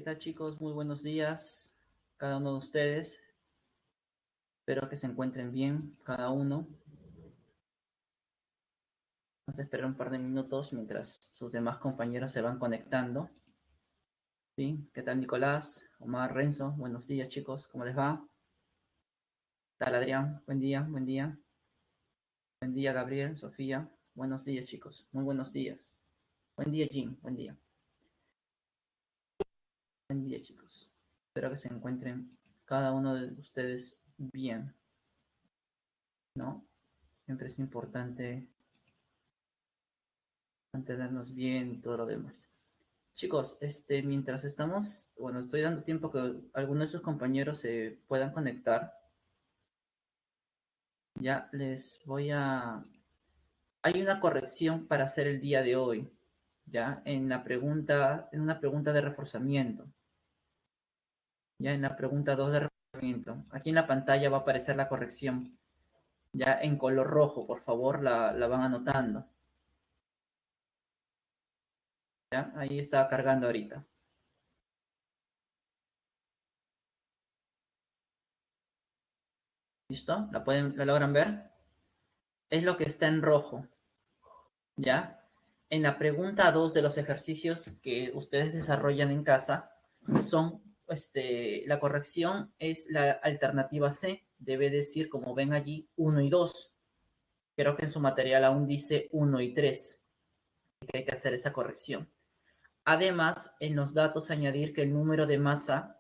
tal, chicos? Muy buenos días, cada uno de ustedes. Espero que se encuentren bien, cada uno. Vamos a esperar un par de minutos mientras sus demás compañeros se van conectando. ¿Sí? ¿Qué tal, Nicolás? Omar, Renzo, buenos días, chicos. ¿Cómo les va? ¿Qué tal, Adrián? Buen día, buen día. Buen día, Gabriel, Sofía. Buenos días, chicos. Muy buenos días. Buen día, Jim. Buen día. Buen día, chicos. Espero que se encuentren cada uno de ustedes bien, ¿no? Siempre es importante mantenernos bien y todo lo demás. Chicos, mientras estamos, bueno, estoy dando tiempo que algunos de sus compañeros se puedan conectar. Ya les voy a... Hay una corrección para hacer el día de hoy, ya en una pregunta de reforzamiento. Ya en la pregunta 2 de reforzamiento. Aquí en la pantalla va a aparecer la corrección. Ya en color rojo, por favor, la van anotando. Ya, ahí está cargando ahorita. ¿Listo? ¿La logran ver? Es lo que está en rojo. ¿Ya? En la pregunta 2 de los ejercicios que ustedes desarrollan en casa, son, la corrección es la alternativa C, debe decir, como ven allí, 1 y 2. Creo que en su material aún dice 1 y 3, así que hay que hacer esa corrección. Además, en los datos añadir que el número de masa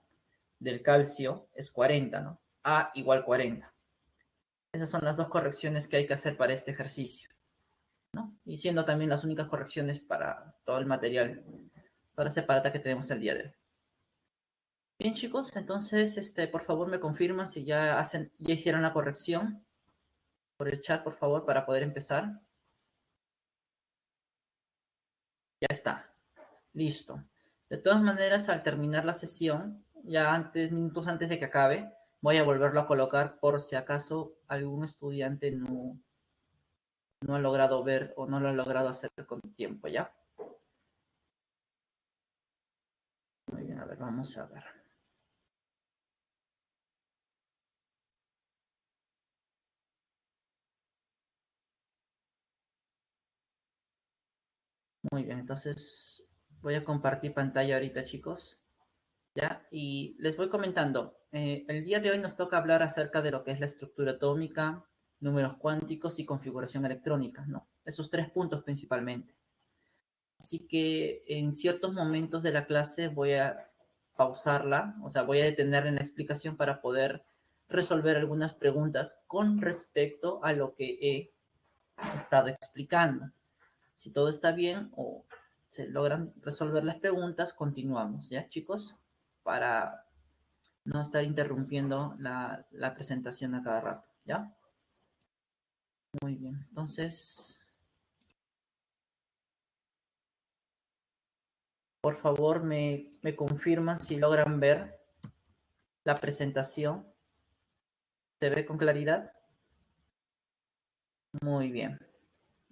del calcio es 40, ¿no? A igual 40. Esas son las dos correcciones que hay que hacer para este ejercicio, ¿no? Y siendo también las únicas correcciones para todo el material, para separata que tenemos el día de hoy. Bien, chicos, entonces, por favor me confirman si ya hicieron la corrección por el chat, por favor, para poder empezar. Ya está, listo. De todas maneras, al terminar la sesión, ya minutos antes de que acabe, voy a volverlo a colocar por si acaso algún estudiante no ha logrado ver o no lo ha logrado hacer con tiempo, ¿ya? Muy bien, a ver, vamos a ver. Muy bien, entonces voy a compartir pantalla ahorita, chicos. ¿Ya? Y les voy comentando. El día de hoy nos toca hablar acerca de lo que es la estructura atómica, números cuánticos y configuración electrónica, ¿no? Esos tres puntos principalmente. Así que en ciertos momentos de la clase voy a pausarla, o sea, voy a detener en la explicación para poder resolver algunas preguntas con respecto a lo que he estado explicando. Si todo está bien o se logran resolver las preguntas, continuamos, ¿ya, chicos? Para no estar interrumpiendo la presentación a cada rato, ¿ya? Muy bien, entonces, por favor, me confirman si logran ver la presentación. ¿Se ve con claridad? Muy bien.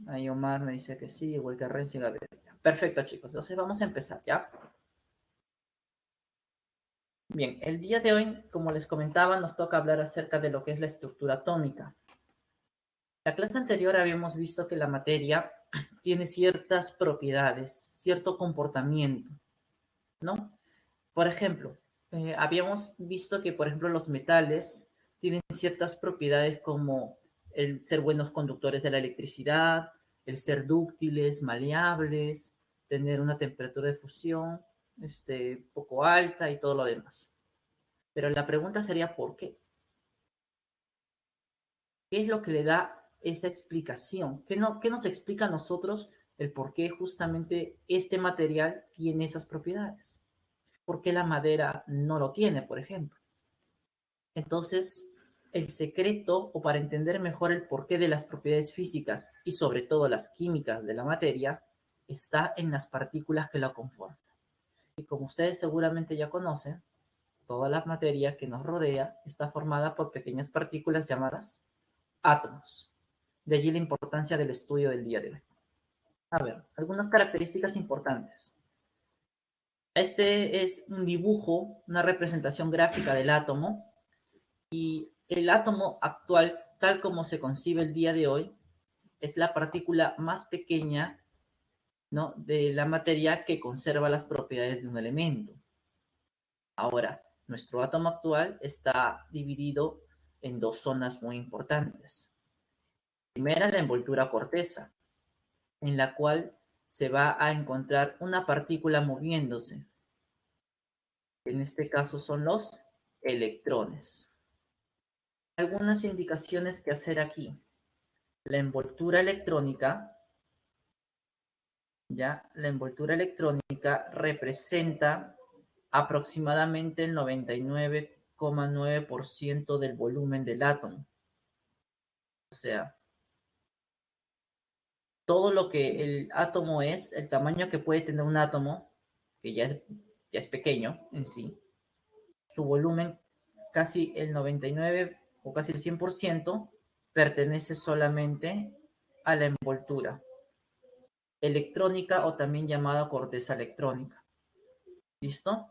Ahí Omar me dice que sí, igual que Renzi y Gabriel. Perfecto, chicos. Entonces vamos a empezar, ¿ya? Bien, el día de hoy, como les comentaba, nos toca hablar acerca de lo que es la estructura atómica. La clase anterior habíamos visto que la materia tiene ciertas propiedades, cierto comportamiento, ¿no? Por ejemplo, habíamos visto que, por ejemplo, los metales tienen ciertas propiedades como el ser buenos conductores de la electricidad, el ser dúctiles, maleables, tener una temperatura de fusión poco alta y todo lo demás. Pero la pregunta sería ¿por qué? ¿Qué es lo que le da esa explicación? ¿Qué nos explica a nosotros el por qué justamente este material tiene esas propiedades? ¿Por qué la madera no lo tiene, por ejemplo? Entonces, el secreto, o para entender mejor el porqué de las propiedades físicas y sobre todo las químicas de la materia, está en las partículas que la conforman. Y como ustedes seguramente ya conocen, toda la materia que nos rodea está formada por pequeñas partículas llamadas átomos. De allí la importancia del estudio del día de hoy. A ver, algunas características importantes. Este es un dibujo, una representación gráfica del átomo, y el átomo actual, tal como se concibe el día de hoy, es la partícula más pequeña, ¿no?, de la materia que conserva las propiedades de un elemento. Ahora, nuestro átomo actual está dividido en dos zonas muy importantes. Primera, la envoltura corteza, en la cual se va a encontrar una partícula moviéndose. En este caso son los electrones. Algunas indicaciones que hacer aquí. La envoltura electrónica, ¿ya? La envoltura electrónica representa aproximadamente el 99,9% del volumen del átomo. O sea, todo lo que el átomo es, el tamaño que puede tener un átomo, que ya es pequeño en sí, su volumen, casi el 99 o casi el 100%, pertenece solamente a la envoltura electrónica, o también llamada corteza electrónica. ¿Listo?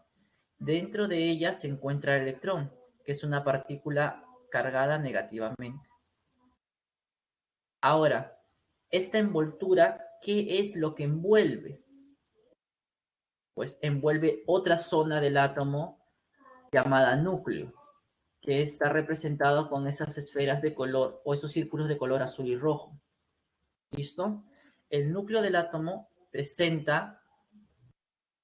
Dentro de ella se encuentra el electrón, que es una partícula cargada negativamente. Ahora, esta envoltura, ¿qué es lo que envuelve? Pues envuelve otra zona del átomo llamada núcleo, que está representado con esas esferas de color o esos círculos de color azul y rojo. ¿Listo? El núcleo del átomo presenta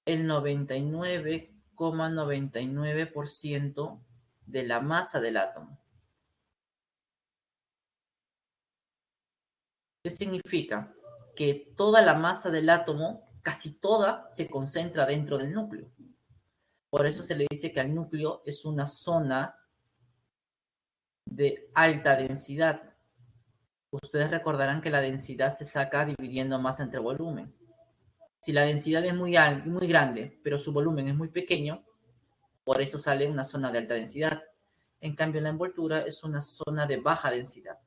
el 99,99% de la masa del átomo. ¿Qué significa? Que toda la masa del átomo, casi toda, se concentra dentro del núcleo. Por eso se le dice que el núcleo es una zona de alta densidad. Ustedes recordarán que la densidad se saca dividiendo masa entre volumen. Si la densidad es muy grande, pero su volumen es muy pequeño, por eso sale una zona de alta densidad. En cambio, la envoltura es una zona de baja densidad,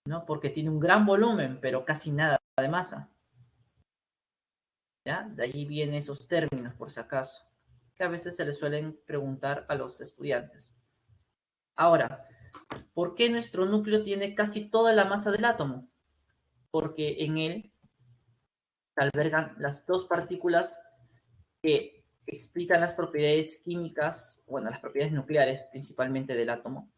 ¿no? Porque tiene un gran volumen, pero casi nada de masa. ¿Ya? De ahí vienen esos términos, por si acaso, que a veces se les suelen preguntar a los estudiantes. Ahora, ¿por qué nuestro núcleo tiene casi toda la masa del átomo? Porque en él se albergan las dos partículas que explican las propiedades químicas, bueno, las propiedades nucleares principalmente del átomo,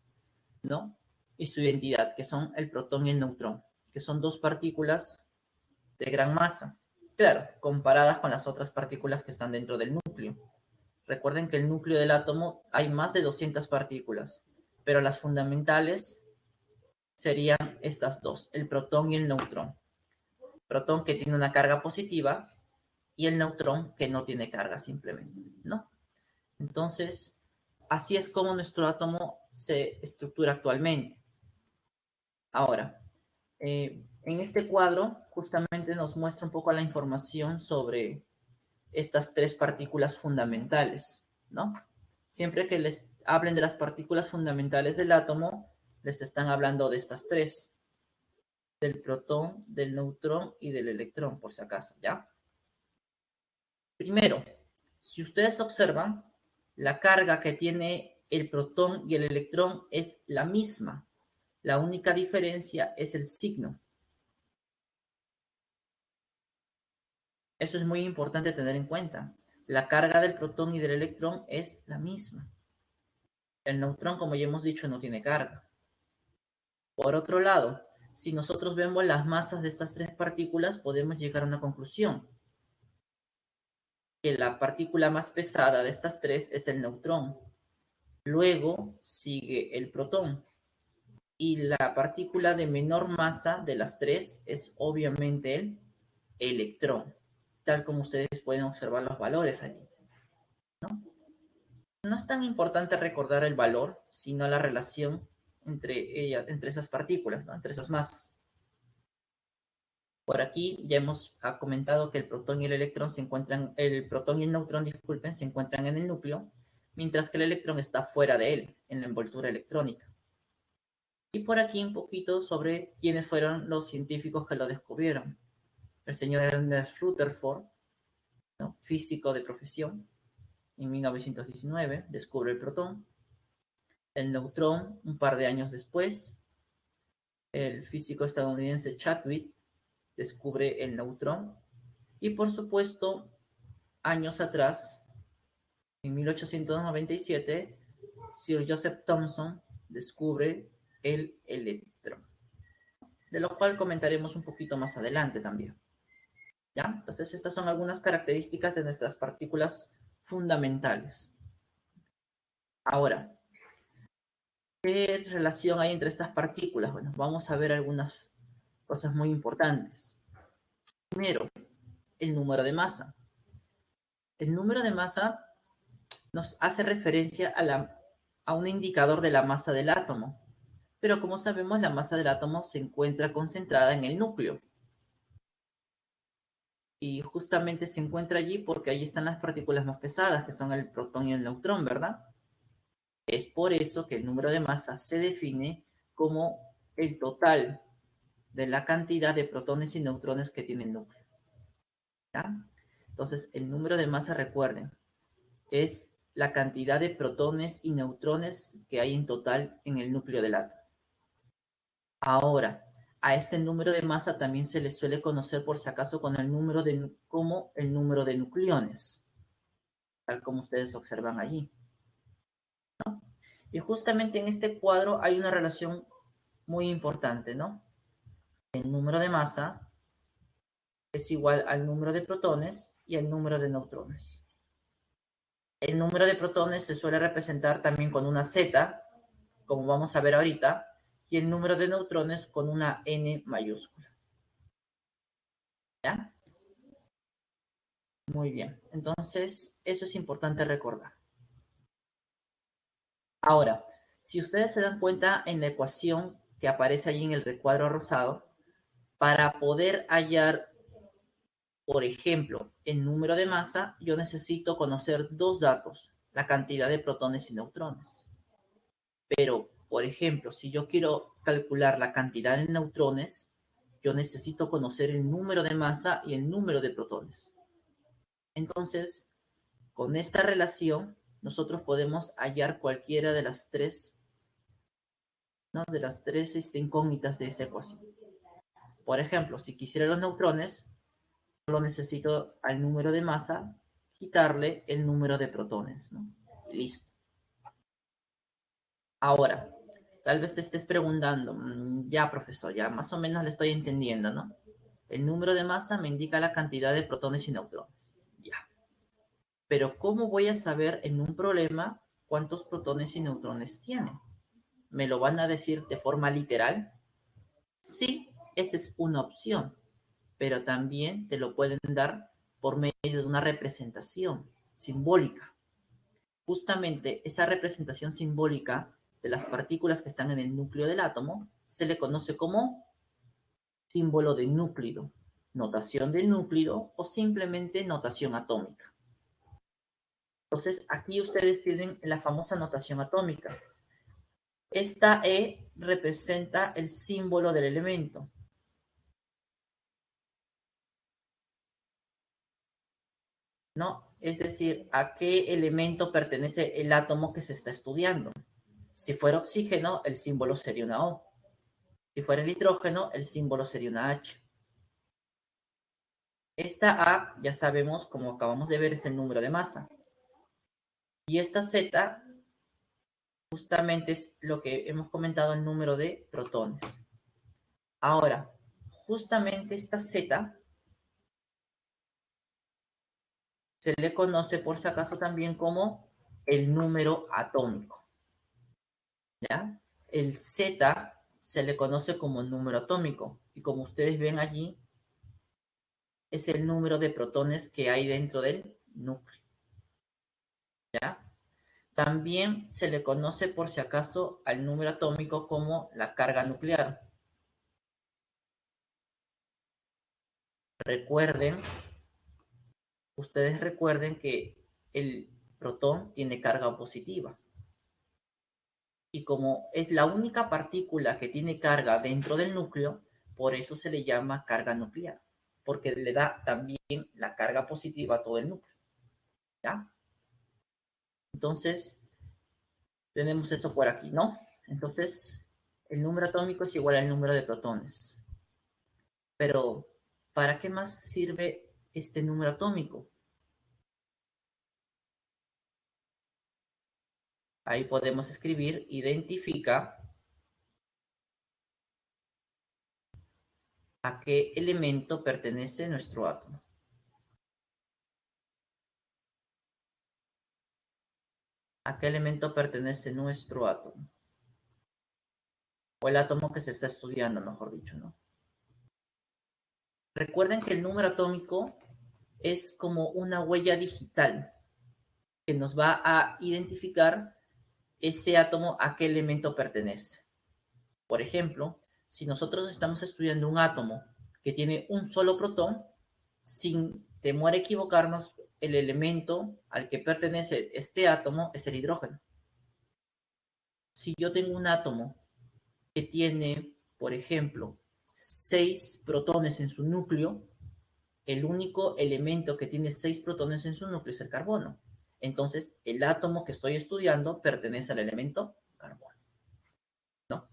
¿no? Y su identidad, que son el protón y el neutrón, que son dos partículas de gran masa. Claro, comparadas con las otras partículas que están dentro del núcleo. Recuerden que el núcleo del átomo hay más de 200 partículas, pero las fundamentales serían estas dos, el protón y el neutrón. Protón que tiene una carga positiva y el neutrón que no tiene carga simplemente, ¿no? Entonces, así es como nuestro átomo se estructura actualmente. Ahora, en este cuadro justamente nos muestra un poco la información sobre estas tres partículas fundamentales, ¿no? Siempre que les hablen de las partículas fundamentales del átomo, les están hablando de estas tres, del protón, del neutrón y del electrón, por si acaso, ¿ya? Primero, si ustedes observan, la carga que tiene el protón y el electrón es la misma. La única diferencia es el signo. Eso es muy importante tener en cuenta. La carga del protón y del electrón es la misma. El neutrón, como ya hemos dicho, no tiene carga. Por otro lado, si nosotros vemos las masas de estas tres partículas, podemos llegar a una conclusión. Que la partícula más pesada de estas tres es el neutrón. Luego sigue el protón. Y la partícula de menor masa de las tres es obviamente el electrón. Tal como ustedes pueden observar los valores allí, ¿no? No es tan importante recordar el valor, sino la relación entre ellas, entre esas partículas, ¿no? Entre esas masas. Por aquí ya hemos comentado que el protón y el electrón se encuentran, el protón y el neutrón, disculpen, se encuentran en el núcleo, mientras que el electrón está fuera de él, en la envoltura electrónica. Y por aquí un poquito sobre quiénes fueron los científicos que lo descubrieron. el señor Ernest Rutherford, ¿no? Físico de profesión, en 1919 descubre el protón. El neutrón, un par de años después, el físico estadounidense Chadwick descubre el neutrón. Y por supuesto, años atrás, en 1897, Sir Joseph Thomson descubre el electrón, de lo cual comentaremos un poquito más adelante también. ¿Ya? Entonces, estas son algunas características de nuestras partículas fundamentales. Ahora, ¿qué relación hay entre estas partículas? Bueno, vamos a ver algunas cosas muy importantes. Primero, el número de masa. El número de masa nos hace referencia a un indicador de la masa del átomo. Pero como sabemos, la masa del átomo se encuentra concentrada en el núcleo. Y justamente se encuentra allí porque allí están las partículas más pesadas, que son el protón y el neutrón, ¿verdad? Es por eso que el número de masa se define como el total de la cantidad de protones y neutrones que tiene el núcleo. ¿Ya? Entonces, el número de masa, recuerden, es la cantidad de protones y neutrones que hay en total en el núcleo del átomo. Ahora, a este número de masa también se le suele conocer, por si acaso, como el número de nucleones, tal como ustedes observan allí, ¿no? Y justamente en este cuadro hay una relación muy importante, ¿no? El número de masa es igual al número de protones y al número de neutrones. El número de protones se suele representar también con una Z, como vamos a ver ahorita, y el número de neutrones con una N mayúscula. ¿Ya? Muy bien. Entonces, eso es importante recordar. Ahora, si ustedes se dan cuenta en la ecuación que aparece allí en el recuadro rosado, para poder hallar, por ejemplo, el número de masa, yo necesito conocer dos datos, la cantidad de protones y neutrones. Pero, por ejemplo, si yo quiero calcular la cantidad de neutrones, yo necesito conocer el número de masa y el número de protones. Entonces, con esta relación, nosotros podemos hallar cualquiera de las tres, ¿no? De las tres incógnitas de esa ecuación. Por ejemplo, si quisiera los neutrones, solo necesito al número de masa quitarle el número de protones, ¿no? Listo. Ahora, tal vez te estés preguntando, ya profesor, ya más o menos le estoy entendiendo, ¿no? El número de masa me indica la cantidad de protones y neutrones. Ya. Pero ¿cómo voy a saber en un problema cuántos protones y neutrones tiene? ¿Me lo van a decir de forma literal? Sí, esa es una opción, pero también te lo pueden dar por medio de una representación simbólica. Justamente esa representación simbólica de las partículas que están en el núcleo del átomo se le conoce como símbolo de núclido, notación de núclido o simplemente notación atómica. Entonces, aquí ustedes tienen la famosa notación atómica. Esta E representa el símbolo del elemento. ¿No? Es decir, a qué elemento pertenece el átomo que se está estudiando. Si fuera oxígeno, el símbolo sería una O. Si fuera el hidrógeno, el símbolo sería una H. Esta A, ya sabemos, como acabamos de ver, es el número de masa. Y esta Z, justamente es lo que hemos comentado, el número de protones. Ahora, justamente esta Z se le conoce, por si acaso, también como el número atómico. ¿Ya? El Z se le conoce como el número atómico. Y como ustedes ven allí, es el número de protones que hay dentro del núcleo. ¿Ya? También se le conoce, por si acaso, al número atómico como la carga nuclear. Ustedes recuerden que el protón tiene carga positiva. Y como es la única partícula que tiene carga dentro del núcleo, por eso se le llama carga nuclear. porque le da también la carga positiva a todo el núcleo, ¿ya? Entonces, tenemos esto por aquí, ¿no? Entonces, el número atómico es igual al número de protones. Pero, ¿para qué más sirve este número atómico? Ahí podemos escribir, identifica a qué elemento pertenece nuestro átomo. ¿A qué elemento pertenece nuestro átomo? O el átomo que se está estudiando, mejor dicho, ¿no? Recuerden que el número atómico es como una huella digital que nos va a identificar ese átomo a qué elemento pertenece. Por ejemplo, si nosotros estamos estudiando un átomo que tiene un solo protón, sin temor a equivocarnos, el elemento al que pertenece este átomo es el hidrógeno. Si yo tengo un átomo que tiene, por ejemplo, 6 protones en su núcleo, el único elemento que tiene 6 protones en su núcleo es el carbono. Entonces, el átomo que estoy estudiando pertenece al elemento carbono, ¿no?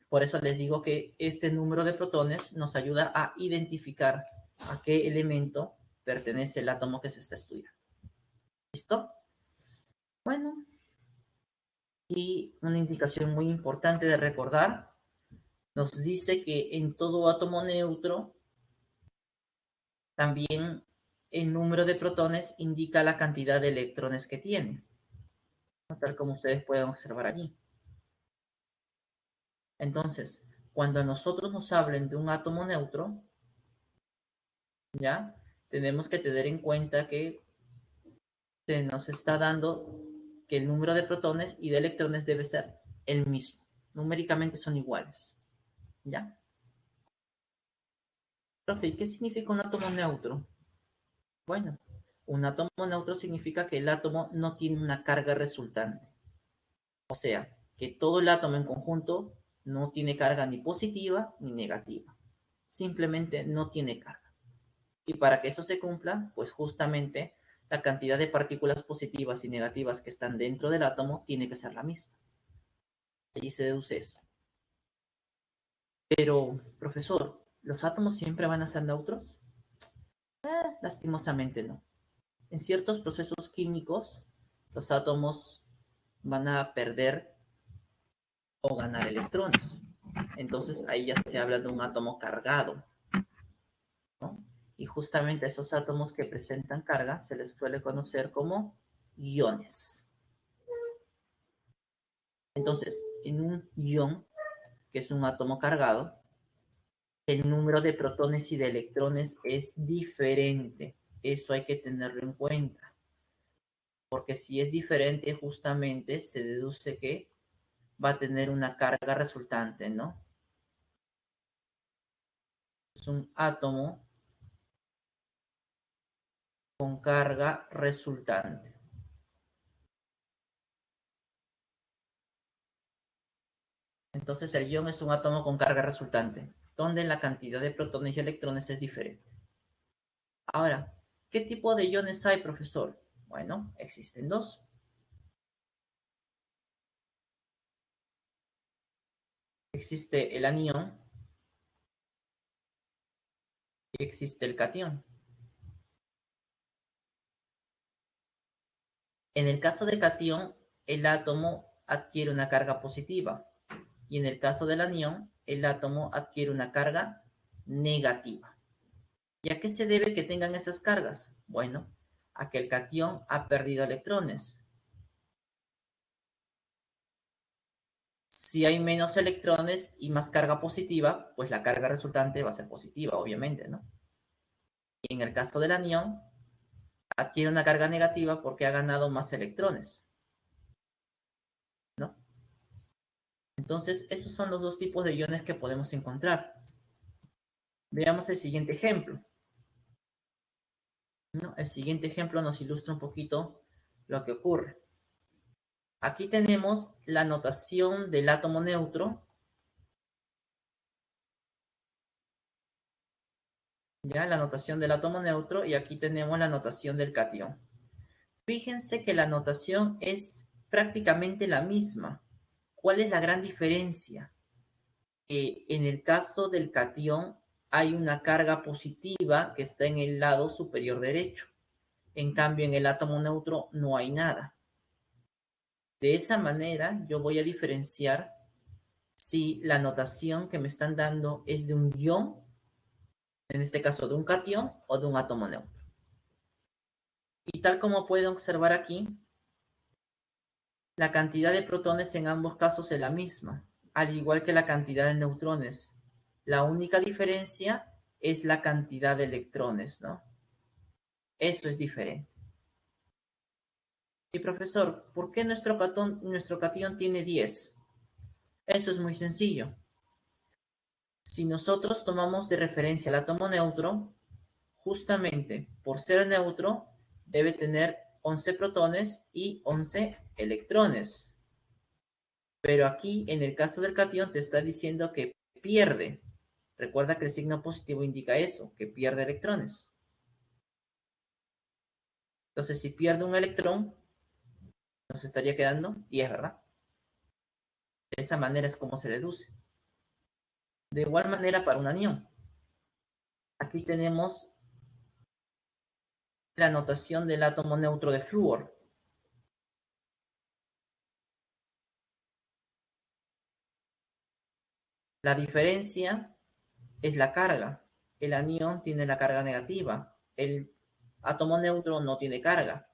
Por eso les digo que este número de protones nos ayuda a identificar a qué elemento pertenece el átomo que se está estudiando. ¿Listo? Bueno, y una indicación muy importante de recordar, nos dice que en todo átomo neutro, también el número de protones indica la cantidad de electrones que tiene, tal como ustedes pueden observar allí. Entonces, cuando a nosotros nos hablen de un átomo neutro, ¿ya? Tenemos que tener en cuenta que se nos está dando que el número de protones y de electrones debe ser el mismo. Numéricamente son iguales, ¿ya? Profe, ¿y qué significa un átomo neutro? Bueno, un átomo neutro significa que el átomo no tiene una carga resultante. O sea, que todo el átomo en conjunto no tiene carga ni positiva ni negativa. Simplemente no tiene carga. Y para que eso se cumpla, pues justamente la cantidad de partículas positivas y negativas que están dentro del átomo tiene que ser la misma. Allí se deduce eso. Pero, profesor, ¿los átomos siempre van a ser neutros? Lastimosamente no. En ciertos procesos químicos, los átomos van a perder o ganar electrones. Entonces ahí ya se habla de un átomo cargado, ¿no? Y justamente esos átomos que presentan carga se les suele conocer como iones. Entonces, en un ion, que es un átomo cargado, el número de protones y de electrones es diferente. Eso hay que tenerlo en cuenta. Porque si es diferente, justamente se deduce que va a tener una carga resultante, ¿no? Es un átomo con carga resultante. Entonces el ion es un átomo con carga resultante, donde la cantidad de protones y electrones es diferente. Ahora, ¿qué tipo de iones hay, profesor? Bueno, existen dos. Existe el anión y existe el catión. En el caso de catión, el átomo adquiere una carga positiva y en el caso del anión, el átomo adquiere una carga negativa. ¿Y a qué se debe que tengan esas cargas? Bueno, a que el catión ha perdido electrones. Si hay menos electrones y más carga positiva, pues la carga resultante va a ser positiva, obviamente, ¿no? Y en el caso del anión, adquiere una carga negativa porque ha ganado más electrones, ¿no? Entonces, esos son los dos tipos de iones que podemos encontrar. Veamos el siguiente ejemplo, ¿no? El siguiente ejemplo nos ilustra un poquito lo que ocurre. Aquí tenemos la notación del átomo neutro, Ya, la notación del átomo neutro, y aquí tenemos la notación del catión. Fíjense que la notación es prácticamente la misma. ¿Cuál es la gran diferencia? En el caso del catión hay una carga positiva que está en el lado superior derecho. En cambio, en el átomo neutro no hay nada. De esa manera, yo voy a diferenciar si la notación que me están dando es de un ion, en este caso de un catión, o de un átomo neutro. Y tal como pueden observar aquí, la cantidad de protones en ambos casos es la misma, al igual que la cantidad de neutrones. La única diferencia es la cantidad de electrones, ¿no? Eso es diferente. Y profesor, ¿por qué nuestro catión tiene 10? Eso es muy sencillo. Si nosotros tomamos de referencia el átomo neutro, justamente por ser neutro, debe tener 11 protones y 11 electrones. Pero aquí, en el caso del catión, te está diciendo que pierde. Recuerda que el signo positivo indica eso, que pierde electrones. Entonces, si pierde un electrón, nos estaría quedando 10, ¿verdad? De esa manera es como se deduce. De igual manera para un anión. Aquí tenemos la notación del átomo neutro de flúor. La diferencia es la carga. El anión tiene la carga negativa. El átomo neutro no tiene carga.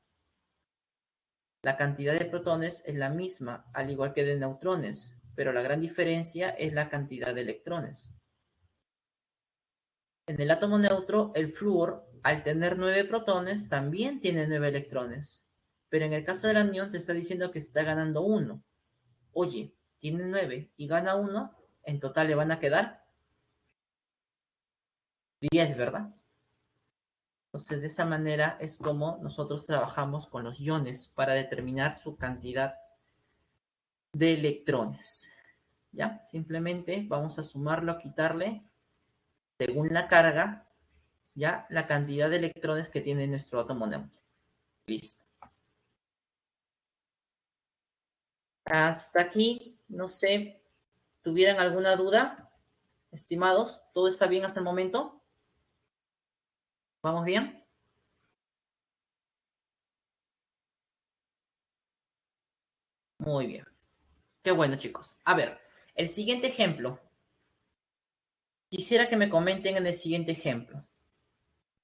La cantidad de protones es la misma, al igual que de neutrones, pero la gran diferencia es la cantidad de electrones. En el átomo neutro, el flúor, al tener 9 protones, también tiene 9 electrones. Pero en el caso del anión te está diciendo que está ganando 1. Oye, tiene 9 y gana 1, en total le van a quedar 10, ¿verdad? Entonces, de esa manera es como nosotros trabajamos con los iones para determinar su cantidad de electrones. ¿Ya? Simplemente vamos a sumarlo, quitarle, según la carga, ¿ya? La cantidad de electrones que tiene nuestro átomo neutro. Listo. Hasta aquí, no sé, ¿tuvieran alguna duda, estimados? ¿Todo está bien hasta el momento? ¿Vamos bien? Muy bien. Qué bueno, chicos. A ver, el siguiente ejemplo. Quisiera que me comenten en el siguiente ejemplo.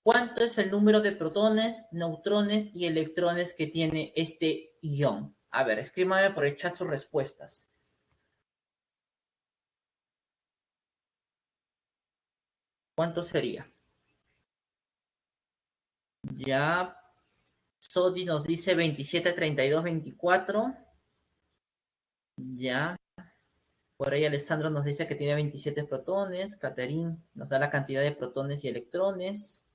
¿Cuánto es el número de protones, neutrones y electrones que tiene este ion? A ver, escríbame por el chat sus respuestas. ¿Cuánto sería? Ya, Sodi nos dice 27, 32, 24. Ya, por ahí Alessandro nos dice que tiene 27 protones. Catherine nos da la cantidad de protones y electrones.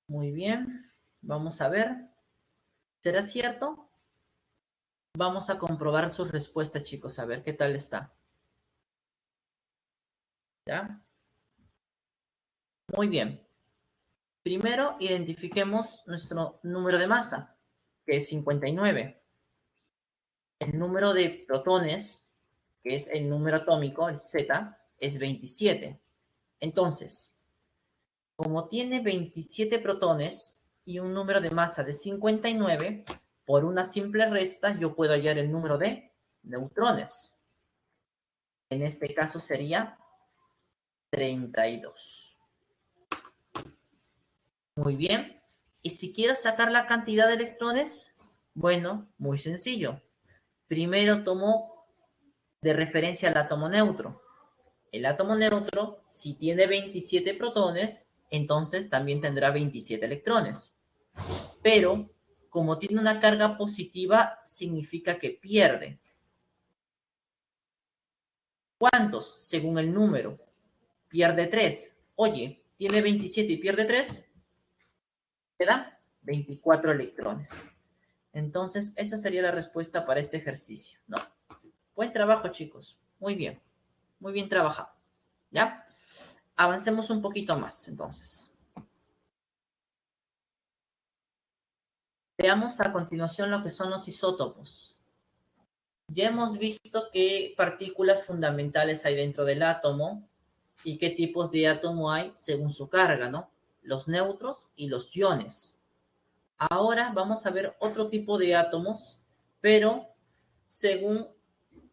Muy bien, vamos a ver. ¿Será cierto? Vamos a comprobar sus respuestas, chicos, a ver qué tal está. ¿Ya? Muy bien. Primero, identifiquemos nuestro número de masa, que es 59. El número de protones, que es el número atómico, el Z, es 27. Entonces, como tiene 27 protones y un número de masa de 59, por una simple resta yo puedo hallar el número de neutrones. En este caso sería 32. Muy bien. ¿Y si quiero sacar la cantidad de electrones? Bueno, muy sencillo. Primero tomo de referencia al átomo neutro. El átomo neutro, si tiene 27 protones, entonces también tendrá 27 electrones. Pero, como tiene una carga positiva, significa que pierde. ¿Cuántos? Según el número. Pierde 3. Oye, tiene 27 y pierde 3. Te da 24 electrones. Entonces, esa sería la respuesta para este ejercicio, ¿no? Buen trabajo, chicos. Muy bien. Muy bien trabajado. ¿Ya? Avancemos un poquito más, entonces. Veamos a continuación lo que son los isótopos. Ya hemos visto qué partículas fundamentales hay dentro del átomo y qué tipos de átomo hay según su carga, ¿no? Los neutros y los iones. Ahora vamos a ver otro tipo de átomos, pero según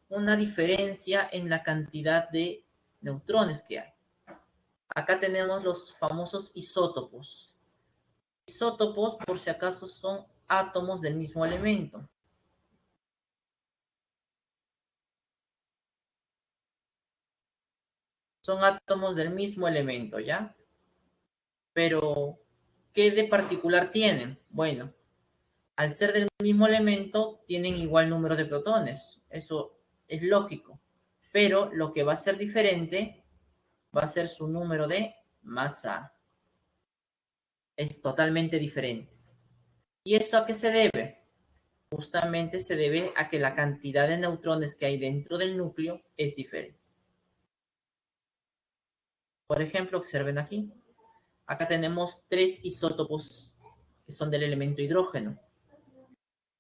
una diferencia en la cantidad de neutrones que hay. Acá tenemos los famosos isótopos. Isótopos, por si acaso, son átomos del mismo elemento. Son átomos del mismo elemento, ¿ya? Pero, ¿qué de particular tienen? Bueno, al ser del mismo elemento, tienen igual número de protones. Eso es lógico. Pero lo que va a ser diferente va a ser su número de masa. Es totalmente diferente. ¿Y eso a qué se debe? Justamente se debe a que la cantidad de neutrones que hay dentro del núcleo es diferente. Por ejemplo, observen aquí. Acá tenemos 3 isótopos que son del elemento hidrógeno.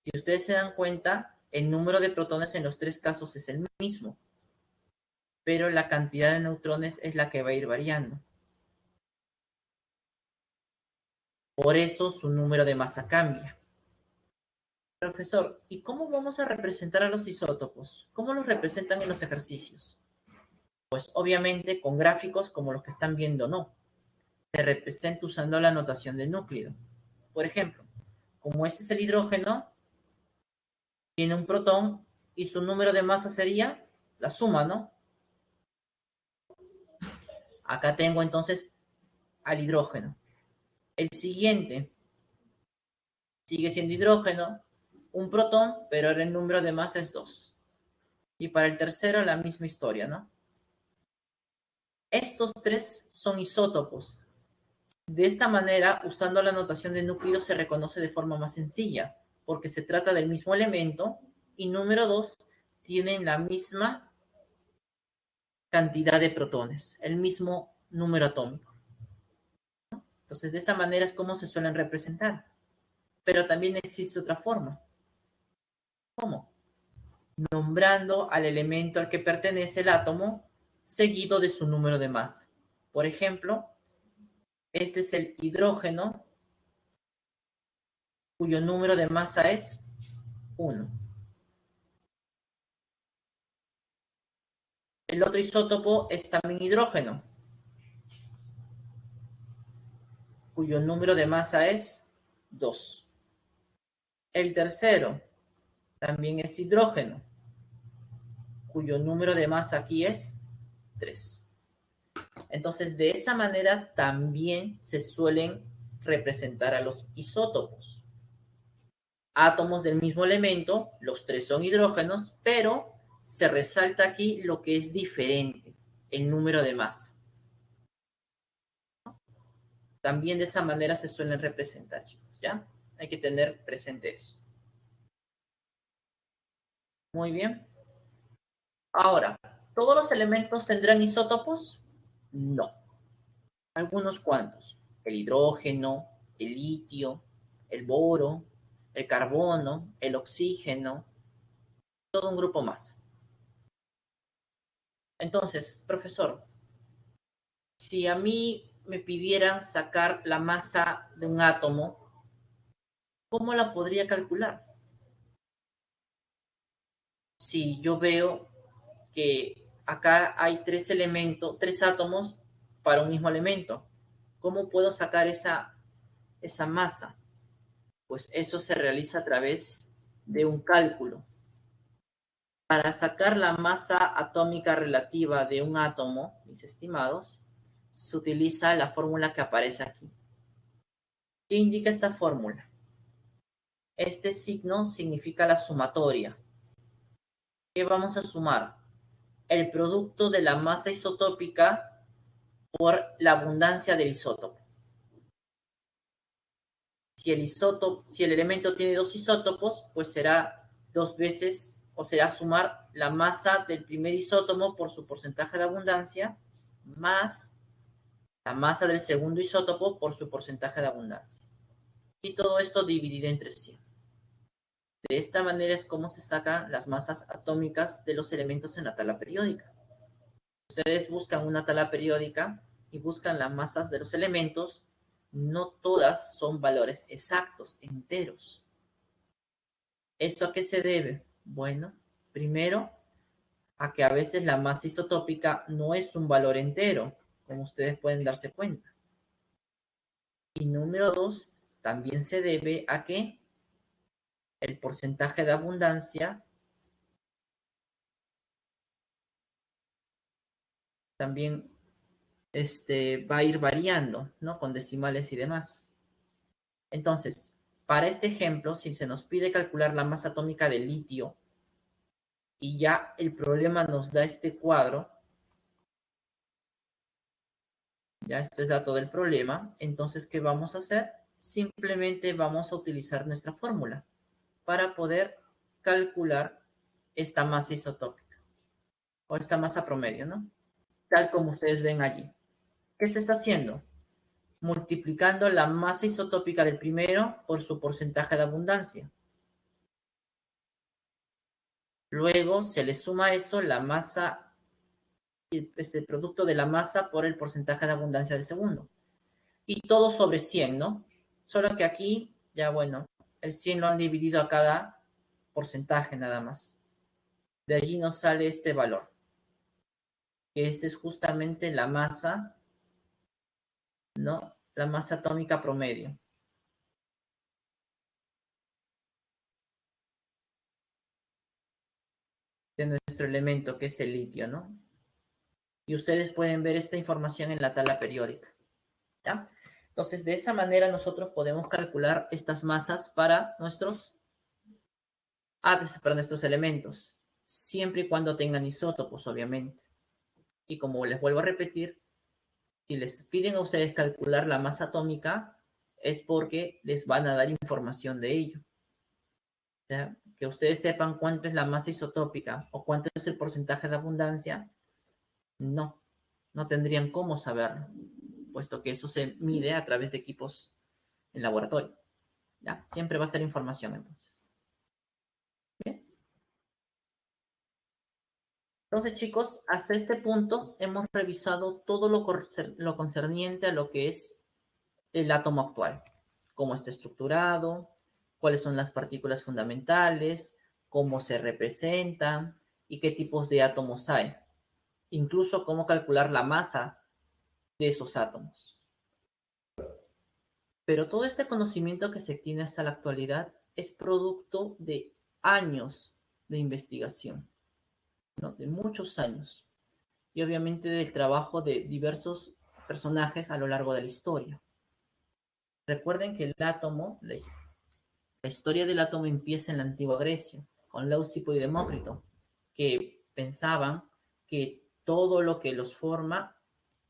Si ustedes se dan cuenta, el número de protones en los 3 casos es el mismo, pero la cantidad de neutrones es la que va a ir variando. Por eso su número de masa cambia. Profesor, ¿y cómo vamos a representar a los isótopos? ¿Cómo los representan en los ejercicios? Pues obviamente con gráficos como los que están viendo, no. Se representa usando la notación del núcleo. Por ejemplo, como este es el hidrógeno, tiene un protón y su número de masa sería la suma, ¿no? Acá tengo entonces al hidrógeno. El siguiente sigue siendo hidrógeno, un protón, pero ahora el número de masa es 2. Y para el tercero la misma historia, ¿no? Estos 3 son isótopos. De esta manera, usando la notación de núcleo, se reconoce de forma más sencilla, porque se trata del mismo elemento y número 2 tienen la misma cantidad de protones, el mismo número atómico. Entonces, de esa manera es como se suelen representar. Pero también existe otra forma. ¿Cómo? Nombrando al elemento al que pertenece el átomo, seguido de su número de masa. Por ejemplo, este es el hidrógeno, cuyo número de masa es 1. El otro isótopo es también hidrógeno, cuyo número de masa es 2. El tercero también es hidrógeno, cuyo número de masa aquí es 3. Entonces, de esa manera también se suelen representar a los isótopos. Átomos del mismo elemento, los 3 son hidrógenos, pero se resalta aquí lo que es diferente, el número de masa. También de esa manera se suelen representar, chicos, ¿ya? Hay que tener presente eso. Muy bien. Ahora, ¿todos los elementos tendrán isótopos? No. Algunos cuantos. El hidrógeno, el litio, el boro, el carbono, el oxígeno, todo un grupo más. Entonces, profesor, si a mí me pidieran sacar la masa de un átomo, ¿cómo la podría calcular? Si yo veo que acá hay 3 elementos, 3 átomos para un mismo elemento, ¿cómo puedo sacar esa masa? Pues eso se realiza a través de un cálculo. Para sacar la masa atómica relativa de un átomo, mis estimados, se utiliza la fórmula que aparece aquí. ¿Qué indica esta fórmula? Este signo significa la sumatoria. ¿Qué vamos a sumar? El producto de la masa isotópica por la abundancia del isótopo. Si el elemento tiene 2 isótopos, pues será 2 veces, o será sumar la masa del primer isótopo por su porcentaje de abundancia, más la masa del segundo isótopo por su porcentaje de abundancia. Y todo esto dividido entre 100. De esta manera es como se sacan las masas atómicas de los elementos en la tabla periódica. Ustedes buscan una tabla periódica y buscan las masas de los elementos. No todas son valores exactos, enteros. ¿Eso a qué se debe? Bueno, primero, a que a veces la masa isotópica no es un valor entero, como ustedes pueden darse cuenta. Y número 2, también se debe a que el porcentaje de abundancia también va a ir variando, ¿no? Con decimales y demás. Entonces, para este ejemplo, si se nos pide calcular la masa atómica del litio y ya el problema nos da este cuadro, ya este es dato del problema, entonces, ¿qué vamos a hacer? Simplemente vamos a utilizar nuestra fórmula para poder calcular esta masa isotópica o esta masa promedio, ¿no? Tal como ustedes ven allí. ¿Qué se está haciendo? Multiplicando la masa isotópica del primero por su porcentaje de abundancia. Luego se le suma a eso la masa, el producto de la masa por el porcentaje de abundancia del segundo. Y todo sobre 100, ¿no? Solo que aquí, ya bueno, el 100 lo han dividido a cada porcentaje nada más. De allí nos sale este valor. Que este es justamente la masa, ¿no? La masa atómica promedio. De nuestro elemento, que es el litio, ¿no? Y ustedes pueden ver esta información en la tabla periódica, ¿ya? Entonces, de esa manera nosotros podemos calcular estas masas para nuestros elementos, siempre y cuando tengan isótopos, obviamente. Y como les vuelvo a repetir, si les piden a ustedes calcular la masa atómica, es porque les van a dar información de ello. ¿Ya? Que ustedes sepan cuánto es la masa isotópica o cuánto es el porcentaje de abundancia, no tendrían cómo saberlo, puesto que eso se mide a través de equipos en laboratorio. ¿Ya? Siempre va a ser información entonces. ¿Bien? Entonces, chicos, hasta este punto hemos revisado todo lo concerniente a lo que es el átomo actual. Cómo está estructurado, cuáles son las partículas fundamentales, cómo se representan y qué tipos de átomos hay. Incluso cómo calcular la masa de esos átomos. Pero todo este conocimiento que se tiene hasta la actualidad es producto de años de investigación, ¿no? De muchos años. Y obviamente del trabajo de diversos personajes a lo largo de la historia. Recuerden que el átomo, la historia del átomo empieza en la antigua Grecia, con Leucipo y Demócrito, que pensaban que todo lo que los forma,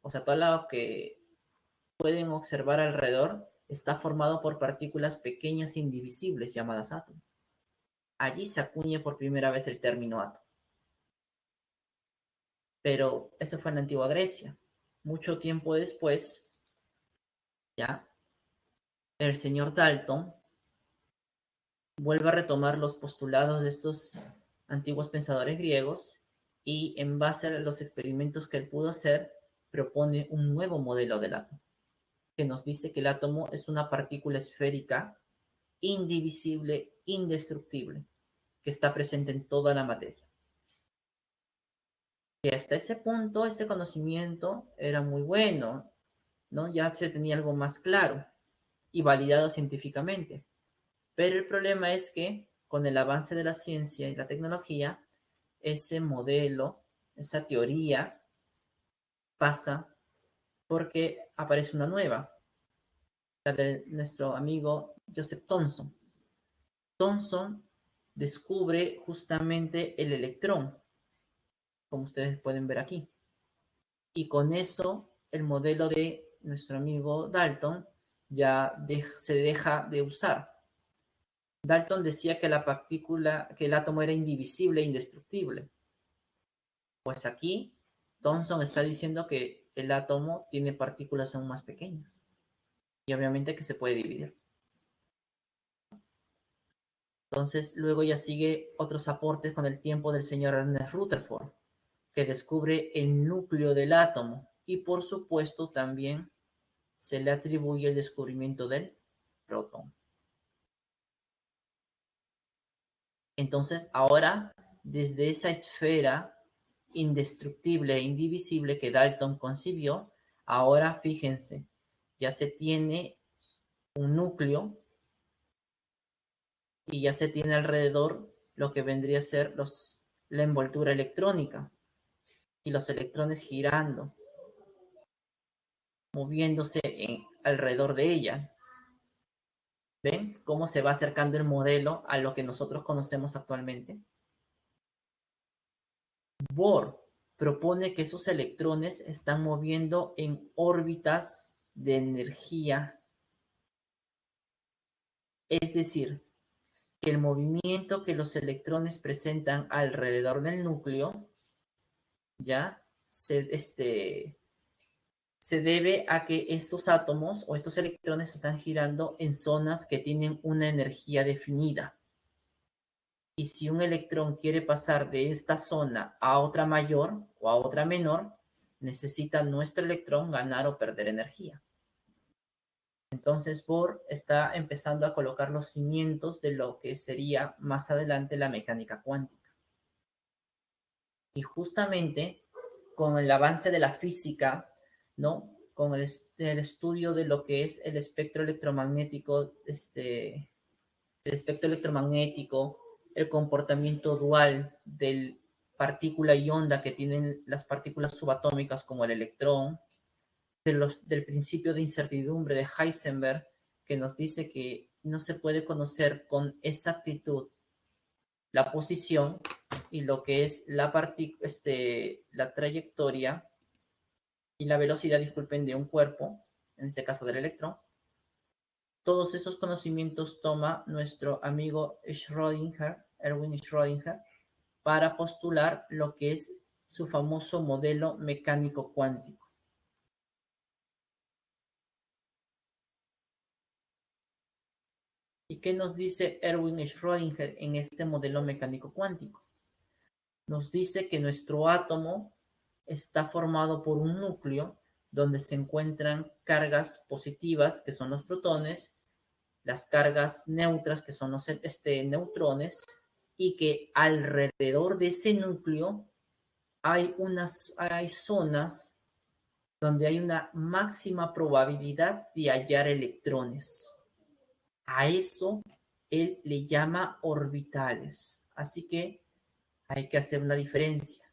o sea, todo lo que pueden observar alrededor, está formado por partículas pequeñas e indivisibles llamadas átomos. Allí se acuña por primera vez el término átomo. Pero eso fue en la antigua Grecia. Mucho tiempo después, ya, el señor Dalton vuelve a retomar los postulados de estos antiguos pensadores griegos y en base a los experimentos que él pudo hacer, propone un nuevo modelo del átomo, que nos dice que el átomo es una partícula esférica, indivisible, indestructible, que está presente en toda la materia. Y hasta ese punto, ese conocimiento era muy bueno, ¿no? Ya se tenía algo más claro y validado científicamente. Pero el problema es que con el avance de la ciencia y la tecnología, ese modelo, esa teoría pasa porque aparece una nueva, la de nuestro amigo Joseph Thomson. Thomson descubre justamente el electrón, como ustedes pueden ver aquí. Y con eso, el modelo de nuestro amigo Dalton ya se deja de usar. Dalton decía que la partícula, que el átomo era indivisible e indestructible. Pues aquí, Thomson está diciendo que el átomo tiene partículas aún más pequeñas. Y obviamente que se puede dividir. Entonces, luego ya sigue otros aportes con el tiempo del señor Ernest Rutherford, que descubre el núcleo del átomo. Y por supuesto también se le atribuye el descubrimiento del protón. Entonces, ahora, desde esa esfera indestructible e indivisible que Dalton concibió, ahora fíjense, ya se tiene un núcleo y ya se tiene alrededor lo que vendría a ser la envoltura electrónica y los electrones girando, moviéndose alrededor de ella. ¿Ven cómo se va acercando el modelo a lo que nosotros conocemos actualmente? Bohr propone que esos electrones están moviendo en órbitas de energía, es decir, que el movimiento que los electrones presentan alrededor del núcleo ya se debe a que estos átomos o estos electrones están girando en zonas que tienen una energía definida. Y si un electrón quiere pasar de esta zona a otra mayor o a otra menor, necesita nuestro electrón ganar o perder energía. Entonces Bohr está empezando a colocar los cimientos de lo que sería más adelante la mecánica cuántica. Y justamente con el avance de la física, ¿no? Con el estudio de lo que es el espectro electromagnético, el comportamiento dual de partícula y onda que tienen las partículas subatómicas como el electrón, del principio de incertidumbre de Heisenberg, que nos dice que no se puede conocer con exactitud la posición y lo que es la trayectoria y la velocidad, disculpen, de un cuerpo, en este caso del electrón. Todos esos conocimientos toma nuestro amigo Schrödinger, Erwin Schrödinger, para postular lo que es su famoso modelo mecánico cuántico. ¿Y qué nos dice Erwin Schrödinger en este modelo mecánico cuántico? Nos dice que nuestro átomo está formado por un núcleo donde se encuentran cargas positivas, que son los protones, las cargas neutras, que son los neutrones, y que alrededor de ese núcleo hay zonas donde hay una máxima probabilidad de hallar electrones. A eso él le llama orbitales. Así que hay que hacer una diferencia.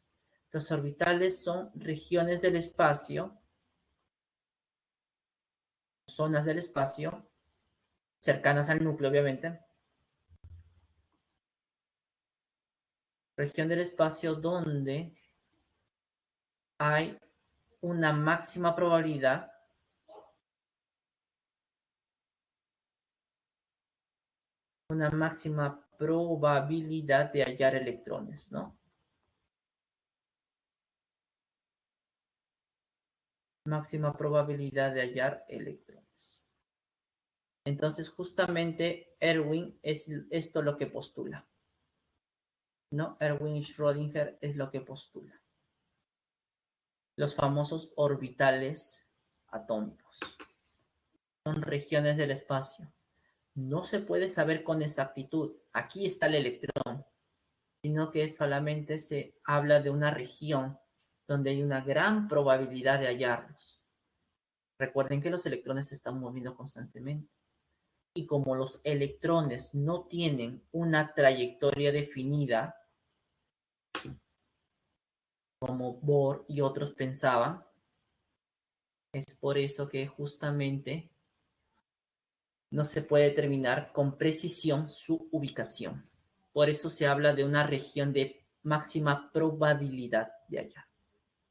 Los orbitales son regiones del espacio, zonas del espacio, cercanas al núcleo, obviamente. Región del espacio donde hay una máxima probabilidad de hallar electrones, ¿no? Máxima probabilidad de hallar electrones. Entonces, justamente Erwin es esto lo que postula, ¿no? Erwin Schrödinger es lo que postula. Los famosos orbitales atómicos. Son regiones del espacio. No se puede saber con exactitud, aquí está el electrón, sino que solamente se habla de una región donde hay una gran probabilidad de hallarlos. Recuerden que los electrones se están moviendo constantemente. Y como los electrones no tienen una trayectoria definida, como Bohr y otros pensaban, es por eso que justamente no se puede determinar con precisión su ubicación. Por eso se habla de una región de máxima probabilidad de hallar.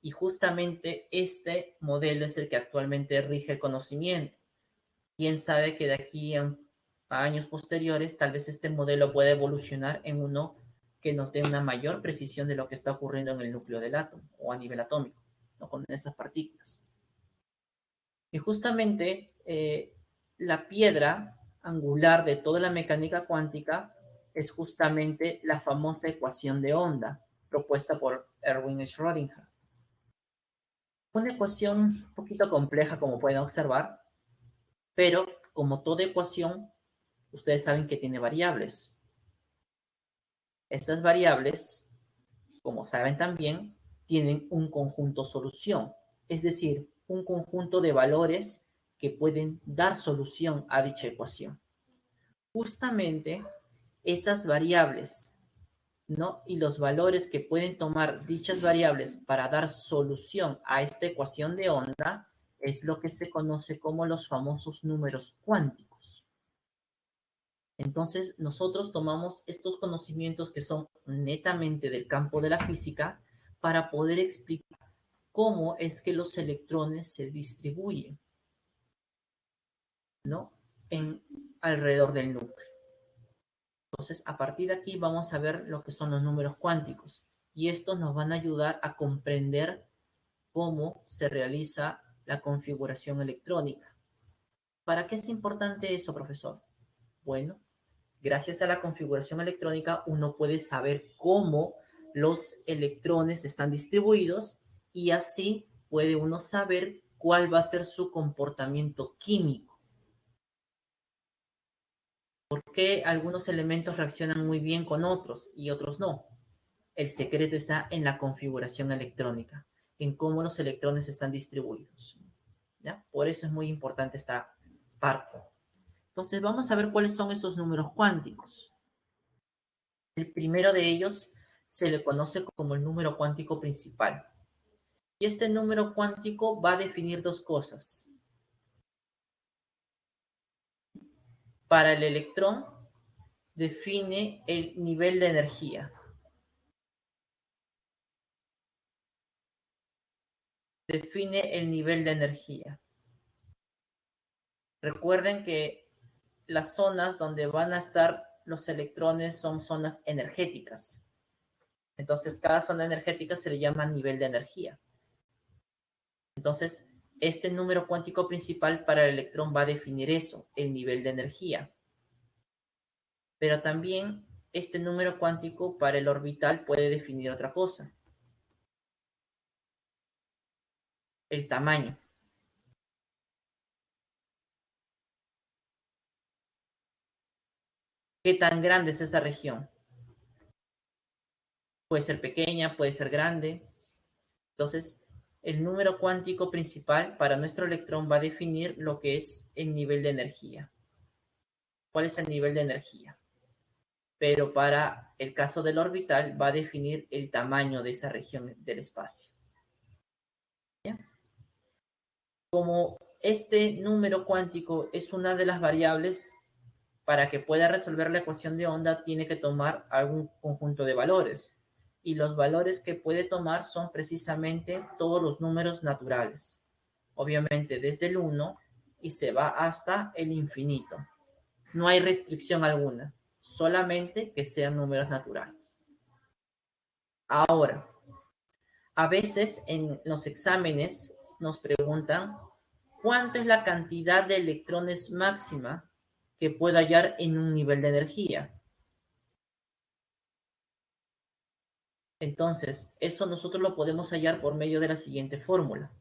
Y justamente este modelo es el que actualmente rige el conocimiento. Quién sabe que de aquí a años posteriores, tal vez este modelo pueda evolucionar en uno que nos dé una mayor precisión de lo que está ocurriendo en el núcleo del átomo o a nivel atómico. ¿no? Con esas partículas. Y justamente la piedra angular de toda la mecánica cuántica es justamente la famosa ecuación de onda propuesta por Erwin Schrödinger. Una ecuación un poquito compleja, como pueden observar, pero como toda ecuación, ustedes saben que tiene variables. Estas variables, como saben también, tienen un conjunto solución, es decir, un conjunto de valores que pueden dar solución a dicha ecuación. Justamente esas variables, ¿no? Y los valores que pueden tomar dichas variables para dar solución a esta ecuación de onda es lo que se conoce como los famosos números cuánticos. Entonces, nosotros tomamos estos conocimientos que son netamente del campo de la física para poder explicar cómo es que los electrones se distribuyen, ¿no? Alrededor del núcleo. Entonces, a partir de aquí vamos a ver lo que son los números cuánticos y estos nos van a ayudar a comprender cómo se realiza la configuración electrónica. ¿Para qué es importante eso, profesor? Bueno, gracias a la configuración electrónica uno puede saber cómo los electrones están distribuidos y así puede uno saber cuál va a ser su comportamiento químico. ¿Por qué algunos elementos reaccionan muy bien con otros y otros no? El secreto está en la configuración electrónica, en cómo los electrones están distribuidos, ¿ya? Por eso es muy importante esta parte. Entonces vamos a ver cuáles son esos números cuánticos. El primero de ellos se le conoce como el número cuántico principal. Y este número cuántico va a definir dos cosas. Para el electrón, define el nivel de energía. Define el nivel de energía. Recuerden que las zonas donde van a estar los electrones son zonas energéticas. Entonces, cada zona energética se le llama nivel de energía. Entonces, este número cuántico principal para el electrón va a definir eso, el nivel de energía. Pero también este número cuántico para el orbital puede definir otra cosa. El tamaño. ¿Qué tan grande es esa región? Puede ser pequeña, puede ser grande. Entonces, el número cuántico principal para nuestro electrón va a definir lo que es el nivel de energía. ¿Cuál es el nivel de energía? Pero para el caso del orbital va a definir el tamaño de esa región del espacio. ¿Ya? Como este número cuántico es una de las variables, para que pueda resolver la ecuación de onda tiene que tomar algún conjunto de valores. Y los valores que puede tomar son precisamente todos los números naturales. Obviamente desde el 1 y se va hasta el infinito. No hay restricción alguna, solamente que sean números naturales. Ahora, a veces en los exámenes nos preguntan cuánto es la cantidad de electrones máxima que puedo hallar en un nivel de energía. Entonces, eso nosotros lo podemos hallar por medio de la siguiente fórmula.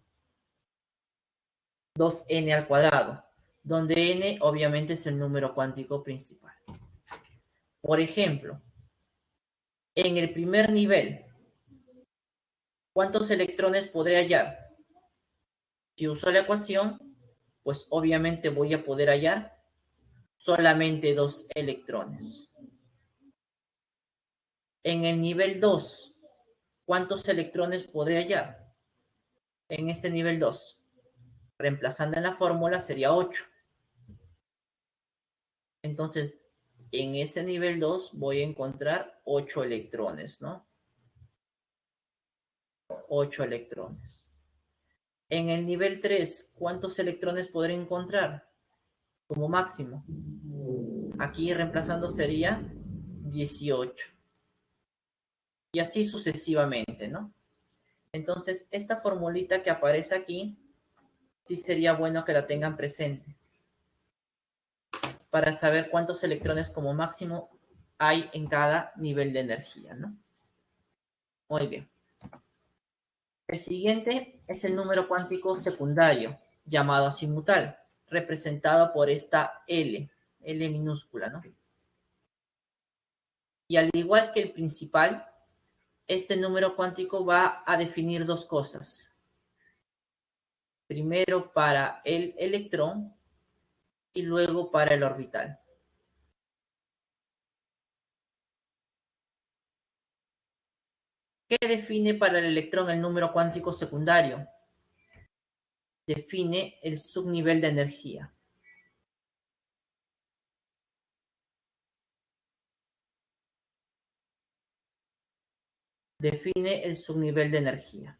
2n al cuadrado, donde n obviamente es el número cuántico principal. Por ejemplo, en el primer nivel, ¿cuántos electrones podré hallar? Si uso la ecuación, pues obviamente voy a poder hallar solamente 2 electrones. En el nivel 2, ¿cuántos electrones podré hallar? En este nivel 2, reemplazando en la fórmula, sería 8. Entonces, en ese nivel 2 voy a encontrar 8 electrones, ¿no? 8 electrones. En el nivel 3, ¿cuántos electrones podré encontrar como máximo? Aquí reemplazando sería 18. Y así sucesivamente, ¿no? Entonces, esta formulita que aparece aquí, sí sería bueno que la tengan presente para saber cuántos electrones como máximo hay en cada nivel de energía, ¿no? Muy bien. El siguiente es el número cuántico secundario, llamado azimutal, representado por esta L minúscula, ¿no? Y al igual que el principal, este número cuántico va a definir dos cosas. Primero para el electrón y luego para el orbital. ¿Qué define para el electrón el número cuántico secundario? Define el subnivel de energía. Define el subnivel de energía.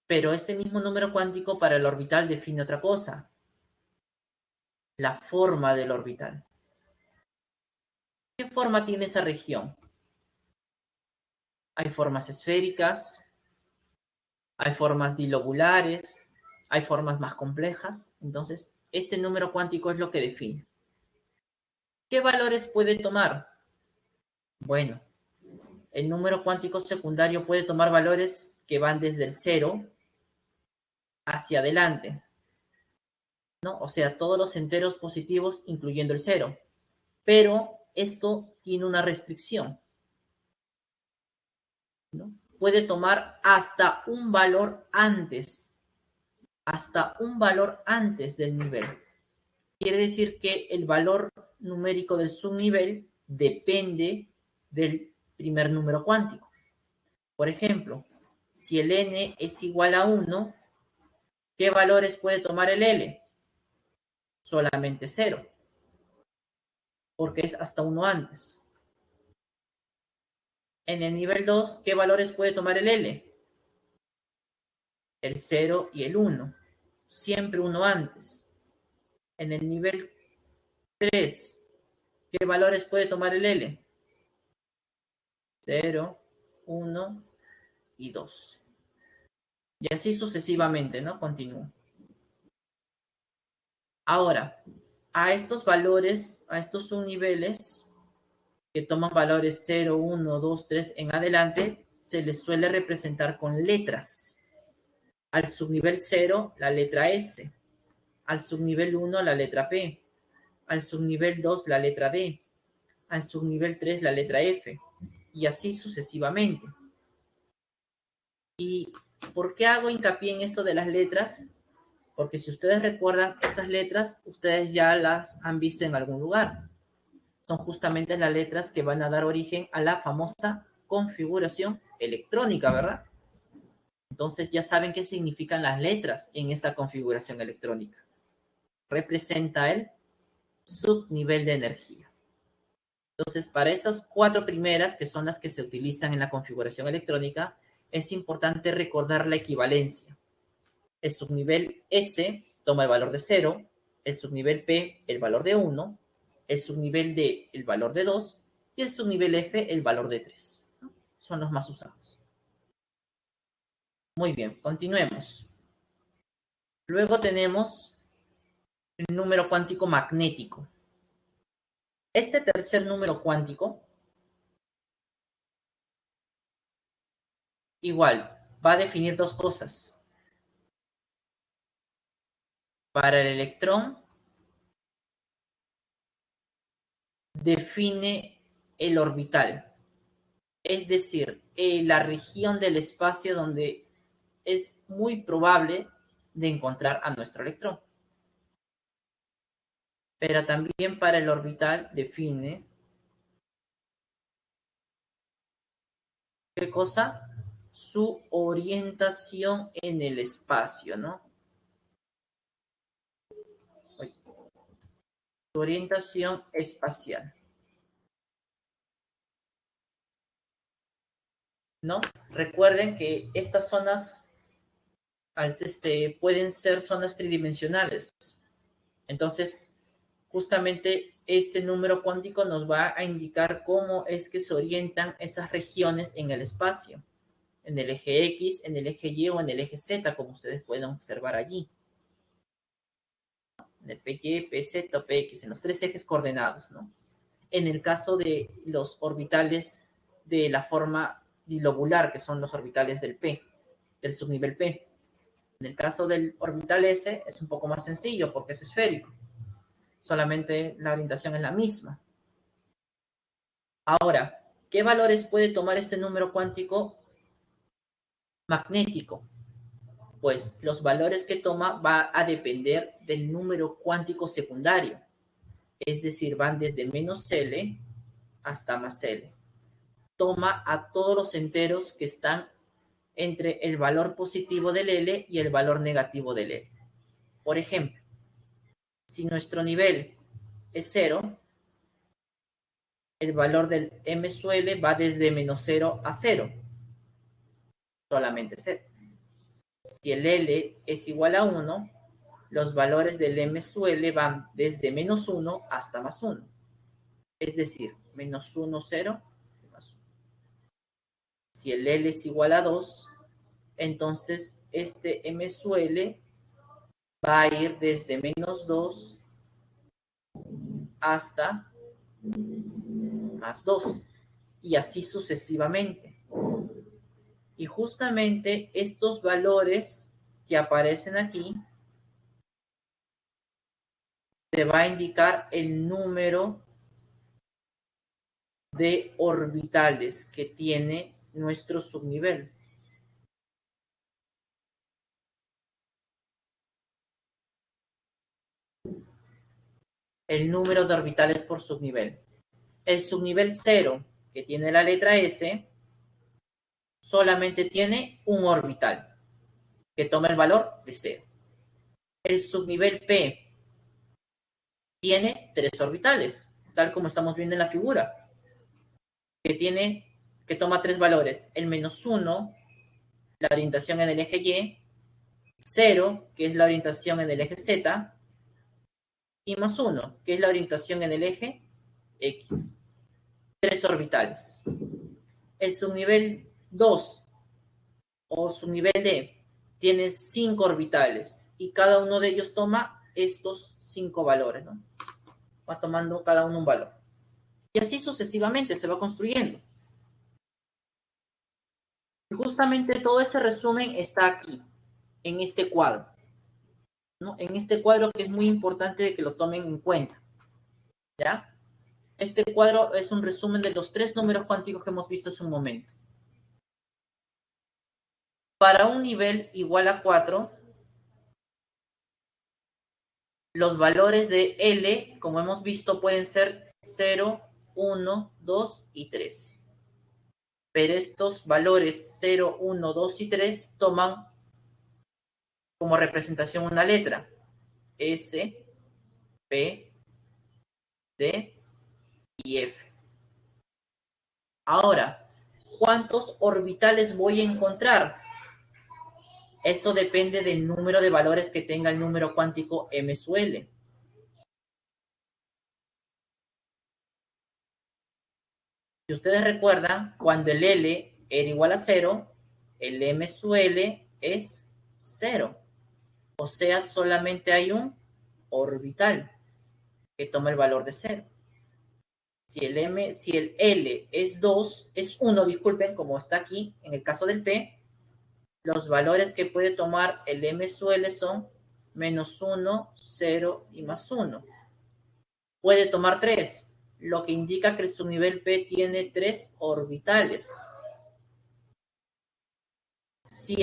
Pero ese mismo número cuántico para el orbital define otra cosa. La forma del orbital. ¿Qué forma tiene esa región? Hay formas esféricas, hay formas dilobulares, hay formas más complejas. Entonces, este número cuántico es lo que define. ¿Qué valores puede tomar? Bueno, el número cuántico secundario puede tomar valores que van desde el 0 hacia adelante, ¿no? O sea, todos los enteros positivos, incluyendo el 0. Pero esto tiene una restricción, ¿no? Puede tomar hasta un valor antes del nivel. Quiere decir que el valor numérico del subnivel depende del primer número cuántico. Por ejemplo, si el n es igual a 1, ¿qué valores puede tomar el L? Solamente 0, porque es hasta 1 antes. En el nivel 2, ¿qué valores puede tomar el L? El 0 y el 1, siempre 1 antes. En el nivel 3, ¿qué valores puede tomar el L? 0, 1 y 2. Y así sucesivamente, ¿no? Continúo. Ahora, a estos valores, a estos subniveles que toman valores 0, 1, 2, 3 en adelante, se les suele representar con letras. Al subnivel 0, la letra S. Al subnivel 1, la letra P. Al subnivel 2, la letra D. Al subnivel 3, la letra F. Y así sucesivamente. ¿Y por qué hago hincapié en esto de las letras? Porque si ustedes recuerdan esas letras, ustedes ya las han visto en algún lugar. Son justamente las letras que van a dar origen a la famosa configuración electrónica, ¿verdad? Entonces ya saben qué significan las letras en esa configuración electrónica. Representa el subnivel de energía. Entonces, para esas 4 primeras, que son las que se utilizan en la configuración electrónica, es importante recordar la equivalencia. El subnivel S toma el valor de 0, el subnivel P el valor de 1, el subnivel D el valor de 2 y el subnivel F el valor de 3. ¿No? Son los más usados. Muy bien, continuemos. Luego tenemos el número cuántico magnético. Este tercer número cuántico, igual, va a definir dos cosas. Para el electrón, define el orbital, es decir, la región del espacio donde es muy probable de encontrar a nuestro electrón. Pero también para el orbital define ¿qué cosa? Su orientación en el espacio, ¿no? Su orientación espacial, ¿no? Recuerden que estas zonas pueden ser zonas tridimensionales. Entonces, justamente este número cuántico nos va a indicar cómo es que se orientan esas regiones en el espacio. en el eje X, en el eje Y o en el eje Z, como ustedes pueden observar allí. En el PY, PZ o PX, en los tres ejes coordenados, ¿no? En el caso de los orbitales de la forma dilobular, que son los orbitales del P, del subnivel P. En el caso del orbital S es un poco más sencillo porque es esférico. Solamente la orientación es la misma. Ahora, ¿qué valores puede tomar este número cuántico magnético? Pues los valores que toma va a depender del número cuántico secundario. Es decir, van desde menos L hasta más L. Toma a todos los enteros que están entre el valor positivo del L y el valor negativo del L. Por ejemplo, si nuestro nivel es 0, el valor del M sub L va desde menos 0 a 0. Solamente 0. Si el L es igual a 1, los valores del M sub L van desde menos 1 hasta más 1. Es decir, menos 1, 0, más 1. Si el L es igual a 2, entonces este M sub L va a ir desde menos 2 hasta más 2. Y así sucesivamente. Y justamente estos valores que aparecen aquí te va a indicar el número de orbitales que tiene nuestro subnivel. El número de orbitales por subnivel. El subnivel 0, que tiene la letra S, solamente tiene un orbital, que toma el valor de 0. El subnivel P tiene 3 orbitales, tal como estamos viendo en la figura, que toma 3 valores. El menos 1, la orientación en el eje Y, 0, que es la orientación en el eje Z, y más 1, que es la orientación en el eje X. 3 orbitales. El subnivel 2 o subnivel D tiene 5 orbitales y cada uno de ellos toma estos 5 valores, ¿no? Va tomando cada uno un valor. Y así sucesivamente se va construyendo. Y justamente todo ese resumen está aquí, en este cuadro, ¿no? En este cuadro que es muy importante que lo tomen en cuenta, ¿ya? Este cuadro es un resumen de los 3 números cuánticos que hemos visto hace un momento. Para un nivel igual a 4, los valores de L, como hemos visto, pueden ser 0, 1, 2 y 3. Pero estos valores 0, 1, 2 y 3 toman como representación una letra. S, P, D y F. Ahora, ¿cuántos orbitales voy a encontrar? Eso depende del número de valores que tenga el número cuántico M sub L. Si ustedes recuerdan, cuando el L era igual a 0, el M sub L es 0. O sea, solamente hay un orbital que toma el valor de 0. Si el L es 2, es 1, disculpen, como está aquí en el caso del P, los valores que puede tomar el M sub L son menos 1, 0 y más 1. Puede tomar 3, lo que indica que el subnivel P tiene 3 orbitales. Si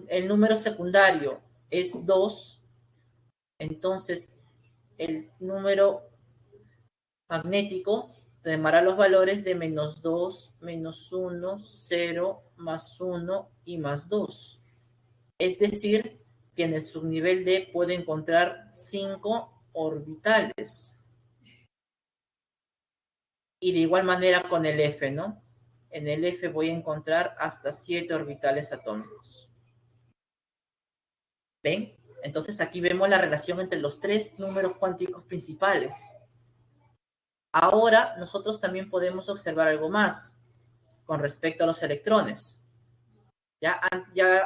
el número secundario es 2, entonces el número magnético tomará los valores de menos 2, menos 1, 0, más 1 y más 2. Es decir, que en el subnivel D puedo encontrar 5 orbitales. Y de igual manera con el F, ¿no? En el F voy a encontrar hasta 7 orbitales atómicos. ¿Ven? Entonces aquí vemos la relación entre los 3 números cuánticos principales. Ahora nosotros también podemos observar algo más con respecto a los electrones. Ya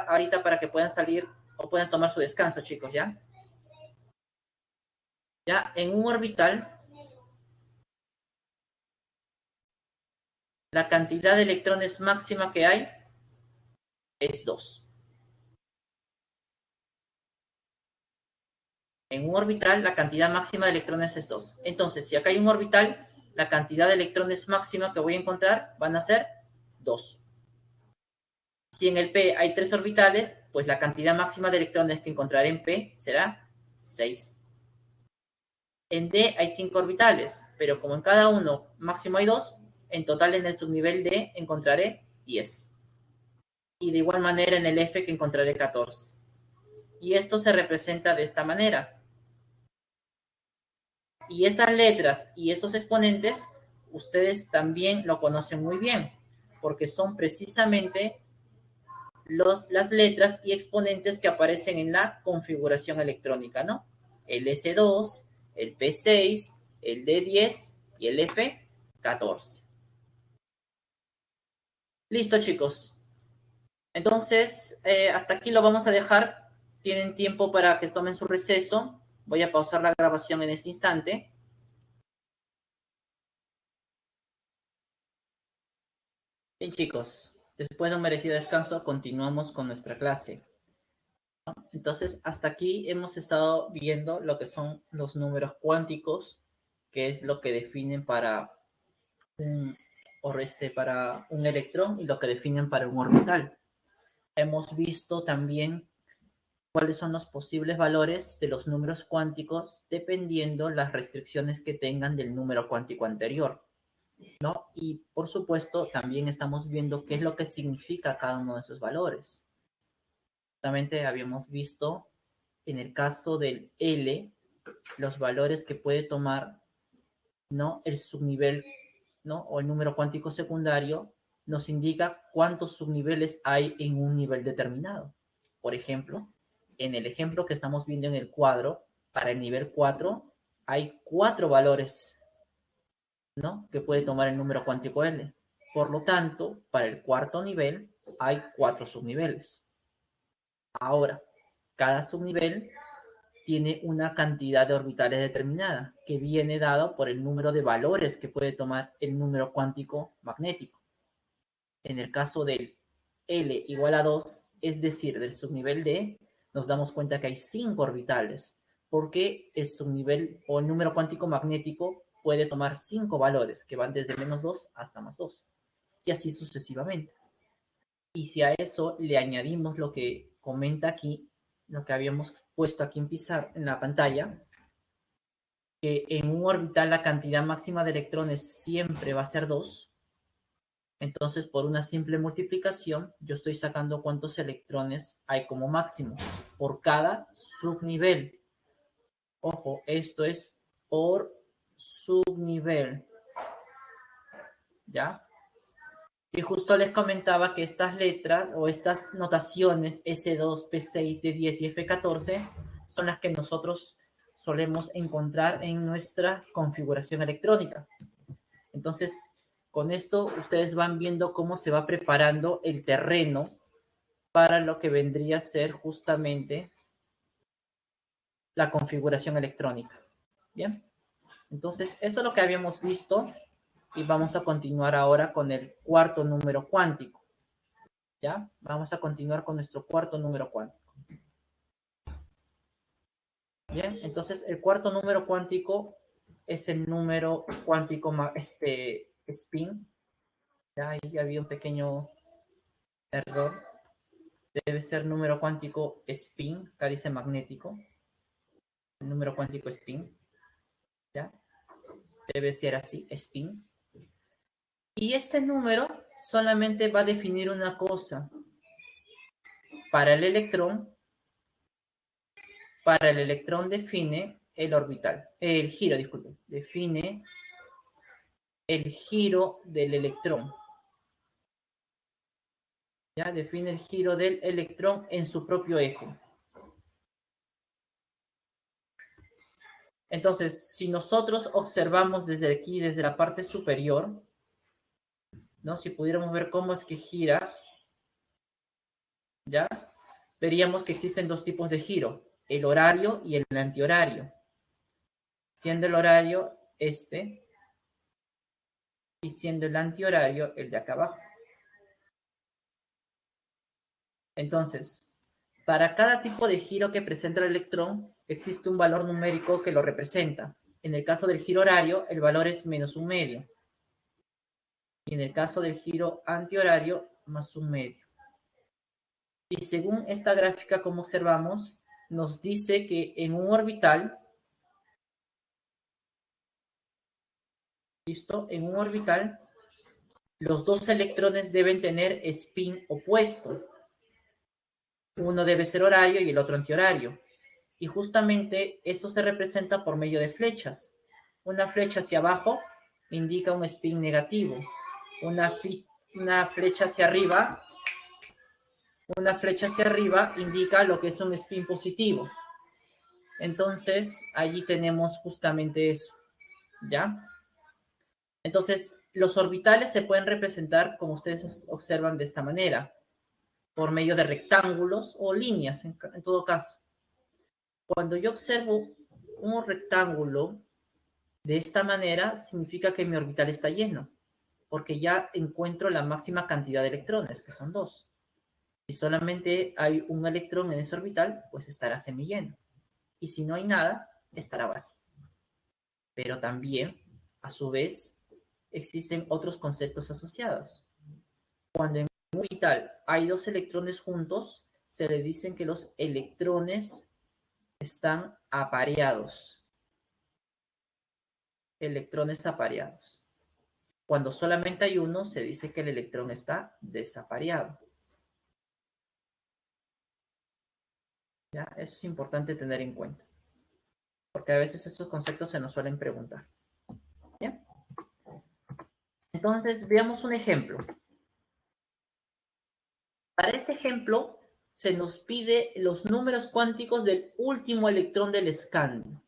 ahorita para que puedan salir o puedan tomar su descanso, chicos, ¿ya? Ya, en un orbital, la cantidad de electrones máxima que hay es 2. En un orbital, la cantidad máxima de electrones es 2. Entonces, si acá hay un orbital, la cantidad de electrones máxima que voy a encontrar van a ser 2. Si en el P hay 3 orbitales, pues la cantidad máxima de electrones que encontraré en P será 6. En D hay 5 orbitales, pero como en cada uno máximo hay 2, en total en el subnivel D encontraré 10. Y de igual manera en el F que encontraré 14. Y esto se representa de esta manera. Y esas letras y esos exponentes, ustedes también lo conocen muy bien, porque son precisamente las letras y exponentes que aparecen en la configuración electrónica, ¿no? El S2, el P6, el D10 y el F14. Listo, chicos. Entonces, hasta aquí lo vamos a dejar. Tienen tiempo para que tomen su receso. Voy a pausar la grabación en este instante. Bien, chicos, después de un merecido descanso, continuamos con nuestra clase. Entonces, hasta aquí hemos estado viendo lo que son los números cuánticos, que es lo que definen para para un electrón y lo que definen para un orbital. Hemos visto también cuáles son los posibles valores de los números cuánticos dependiendo las restricciones que tengan del número cuántico anterior, ¿no? Y por supuesto, también estamos viendo qué es lo que significa cada uno de esos valores. Justamente habíamos visto en el caso del L, los valores que puede tomar, ¿no? El subnivel, ¿no? O el número cuántico secundario nos indica cuántos subniveles hay en un nivel determinado. Por ejemplo, en el ejemplo que estamos viendo en el cuadro, para el nivel 4 hay 4 valores, ¿no? Que puede tomar el número cuántico L. Por lo tanto, para el cuarto nivel hay 4 subniveles. Ahora, cada subnivel tiene una cantidad de orbitales determinada, que viene dado por el número de valores que puede tomar el número cuántico magnético. En el caso del L igual a 2, es decir, del subnivel D, nos damos cuenta que hay 5 orbitales, porque el subnivel o el número cuántico magnético puede tomar 5 valores, que van desde menos 2 hasta más 2, y así sucesivamente. Y si a eso le añadimos lo que comenta aquí, lo que habíamos puesto aquí en la pantalla, que en un orbital la cantidad máxima de electrones siempre va a ser 2, entonces por una simple multiplicación yo estoy sacando cuántos electrones hay como máximo por cada subnivel. Ojo, esto es por subnivel, ¿ya? Y justo les comentaba que estas letras o estas notaciones S2, P6, D10 y F14 son las que nosotros solemos encontrar en nuestra configuración electrónica. Entonces, con esto ustedes van viendo cómo se va preparando el terreno para lo que vendría a ser justamente la configuración electrónica. Bien, entonces eso es lo que habíamos visto y vamos a continuar ahora con el cuarto número cuántico. ¿Ya? Vamos a continuar con nuestro cuarto número cuántico. Bien, entonces el cuarto número cuántico es el número cuántico spin. Ya ahí había un pequeño error. Debe ser número cuántico spin, acá dice magnético. El número cuántico spin. ¿Ya? Debe ser así, spin. Y este número solamente va a definir una cosa. Para el electrón define el orbital, el giro, disculpen, define el giro del electrón. Ya define el giro del electrón en su propio eje. Entonces, si nosotros observamos desde aquí, desde la parte superior, ¿no? Si pudiéramos ver cómo es que gira ¿ya? Veríamos que existen dos tipos de giro, el horario y el antihorario. Siendo el horario este y siendo el antihorario el de acá abajo. Entonces, para cada tipo de giro que presenta el electrón, existe un valor numérico que lo representa. En el caso del giro horario, el valor es -1/2. Y en el caso del giro antihorario, +1/2. Y según esta gráfica, como observamos, nos dice que en un orbital, ¿listo? En un orbital, los dos electrones deben tener spin opuesto. Uno debe ser horario y el otro antihorario. Y justamente eso se representa por medio de flechas. Una flecha hacia abajo indica un spin negativo. Una flecha hacia arriba, indica lo que es un spin positivo. Entonces, allí tenemos justamente eso, ¿ya? Entonces, los orbitales se pueden representar, como ustedes observan, de esta manera, por medio de rectángulos o líneas, en todo caso. Cuando yo observo un rectángulo de esta manera, significa que mi orbital está lleno, porque ya encuentro la máxima cantidad de electrones, que son 2. Si solamente hay un electrón en ese orbital, pues estará semilleno. Y si no hay nada, estará vacío. Pero también, a su vez, existen otros conceptos asociados. Cuando en un orbital hay 2 electrones juntos, se le dicen que los electrones están apareados. Electrones apareados. Cuando solamente hay uno, se dice que el electrón está desapareado. ¿Ya? Eso es importante tener en cuenta, porque a veces estos conceptos se nos suelen preguntar. ¿Ya? Entonces, veamos un ejemplo. Para este ejemplo, se nos pide los números cuánticos del último electrón del escándalo,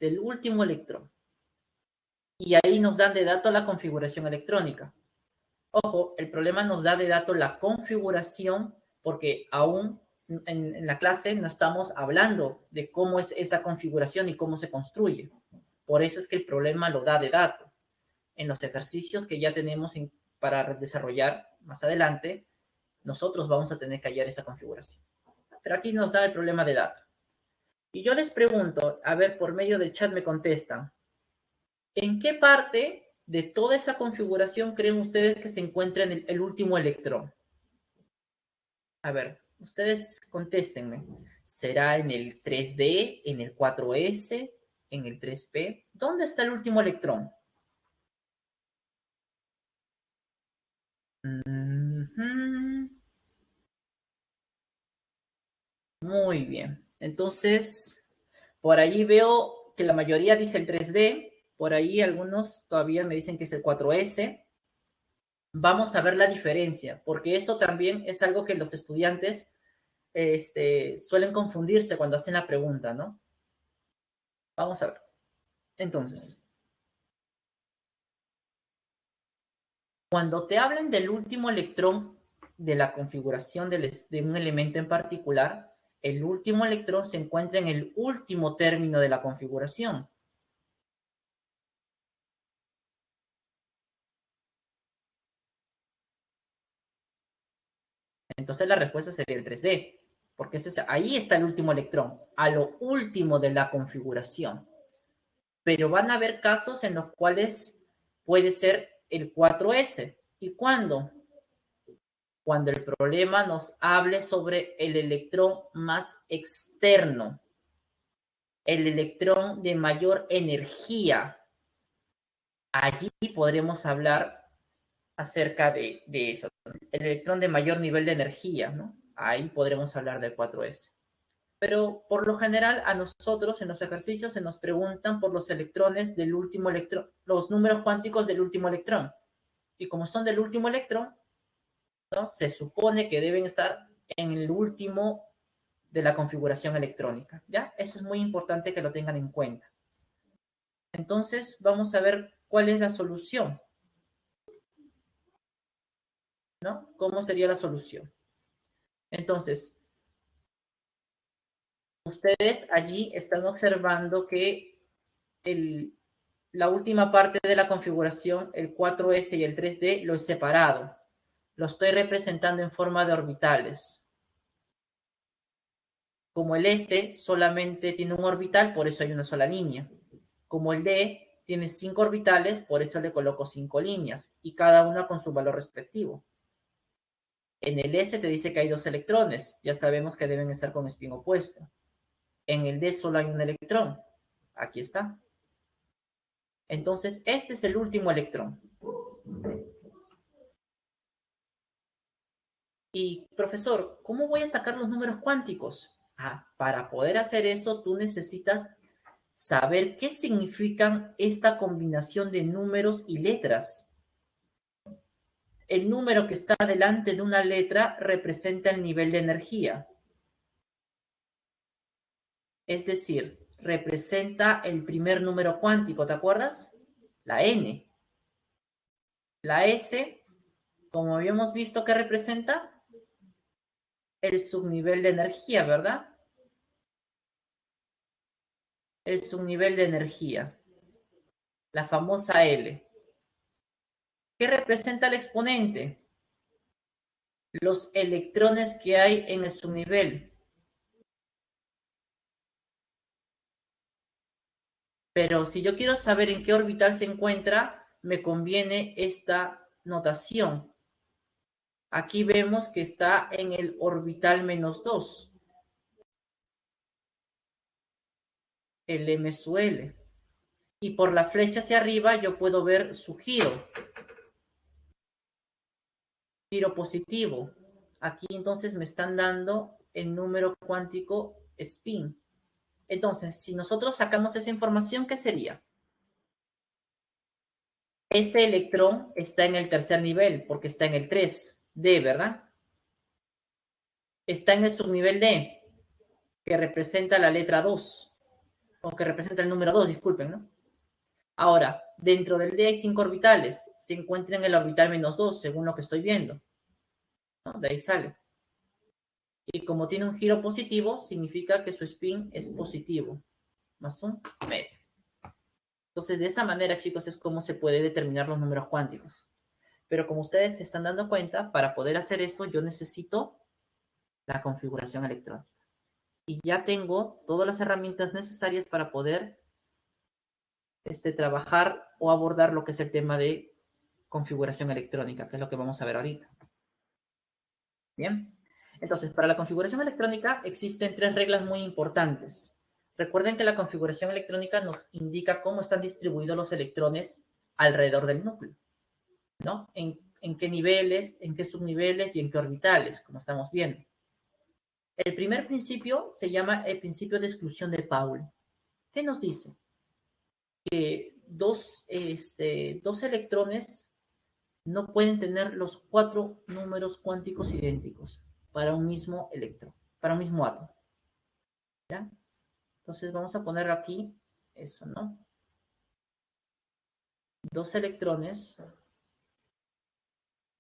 del último electrón. Y ahí nos dan de dato la configuración electrónica. Ojo, el problema nos da de dato la configuración porque aún en la clase no estamos hablando de cómo es esa configuración y cómo se construye. Por eso es que el problema lo da de dato. En los ejercicios que ya tenemos para desarrollar más adelante, nosotros vamos a tener que hallar esa configuración. Pero aquí nos da el problema de dato. Y yo les pregunto, a ver, por medio del chat me contestan, ¿en qué parte de toda esa configuración creen ustedes que se encuentra el último electrón? A ver, ustedes contéstenme. ¿Será en el 3D, en el 4S, en el 3P? ¿Dónde está el último electrón? Muy bien. Entonces, por allí veo que la mayoría dice el 3D. Por ahí algunos todavía me dicen que es el 4S. Vamos a ver la diferencia, porque eso también es algo que los estudiantes suelen confundirse cuando hacen la pregunta, ¿no? Vamos a ver. Entonces, cuando te hablen del último electrón de la configuración de un elemento en particular, el último electrón se encuentra en el último término de la configuración. Entonces la respuesta sería el 3D, porque ahí está el último electrón, a lo último de la configuración. Pero van a haber casos en los cuales puede ser el 4S. ¿Y cuándo? Cuando el problema nos hable sobre el electrón más externo, el electrón de mayor energía. Allí podremos hablar acerca de eso. El electrón de mayor nivel de energía, ¿no? Ahí podremos hablar del 4S. Pero por lo general a nosotros en los ejercicios se nos preguntan por los electrones del último electrón, los números cuánticos del último electrón. Y como son del último electrón, ¿no? Se supone que deben estar en el último de la configuración electrónica, ¿ya? Eso es muy importante que lo tengan en cuenta. Entonces, vamos a ver cuál es la solución, ¿no? ¿Cómo sería la solución? Entonces, ustedes allí están observando que la última parte de la configuración, el 4S y el 3D, lo he separado. Lo estoy representando en forma de orbitales. Como el S solamente tiene un orbital, por eso hay una sola línea. Como el D tiene 5 orbitales, por eso le coloco 5 líneas, y cada una con su valor respectivo. En el S te dice que hay 2 electrones, ya sabemos que deben estar con spin opuesto. En el D solo hay un electrón, aquí está. Entonces, este es el último electrón. Y, profesor, ¿cómo voy a sacar los números cuánticos? Para poder hacer eso, tú necesitas saber qué significan esta combinación de números y letras. El número que está delante de una letra representa el nivel de energía. Es decir, representa el primer número cuántico, ¿te acuerdas? La N. La S, como habíamos visto, ¿qué representa? El subnivel de energía, ¿verdad? El subnivel de energía. La famosa L. ¿Qué representa el exponente? Los electrones que hay en el subnivel. Pero si yo quiero saber en qué orbital se encuentra, me conviene esta notación. Aquí vemos que está en el orbital -2, el M sub L. Y por la flecha hacia arriba yo puedo ver su giro positivo. Aquí entonces me están dando el número cuántico spin. Entonces, si nosotros sacamos esa información, ¿qué sería? Ese electrón está en el tercer nivel, porque está en el 3D, ¿verdad? Está en el subnivel D, que representa la letra 2, o que representa el número 2, disculpen, ¿no? Ahora, dentro del D hay 5 orbitales, se encuentra en el orbital -2, según lo que estoy viendo, ¿no? De ahí sale. Y como tiene un giro positivo, significa que su spin es positivo, más un medio. Entonces, de esa manera, chicos, es como se puede determinar los números cuánticos. Pero como ustedes se están dando cuenta, para poder hacer eso, yo necesito la configuración electrónica. Y ya tengo todas las herramientas necesarias para poder trabajar o abordar lo que es el tema de configuración electrónica, que es lo que vamos a ver ahorita. Bien. Entonces, para la configuración electrónica existen 3 reglas muy importantes. Recuerden que la configuración electrónica nos indica cómo están distribuidos los electrones alrededor del núcleo, ¿no? En qué niveles, en qué subniveles y en qué orbitales, como estamos viendo. El primer principio se llama el principio de exclusión de Pauli. ¿Qué nos dice? Que dos electrones no pueden tener los 4 números cuánticos idénticos para un mismo electrón, para un mismo átomo. ¿Ya? Entonces vamos a poner aquí eso, ¿no? 2 electrones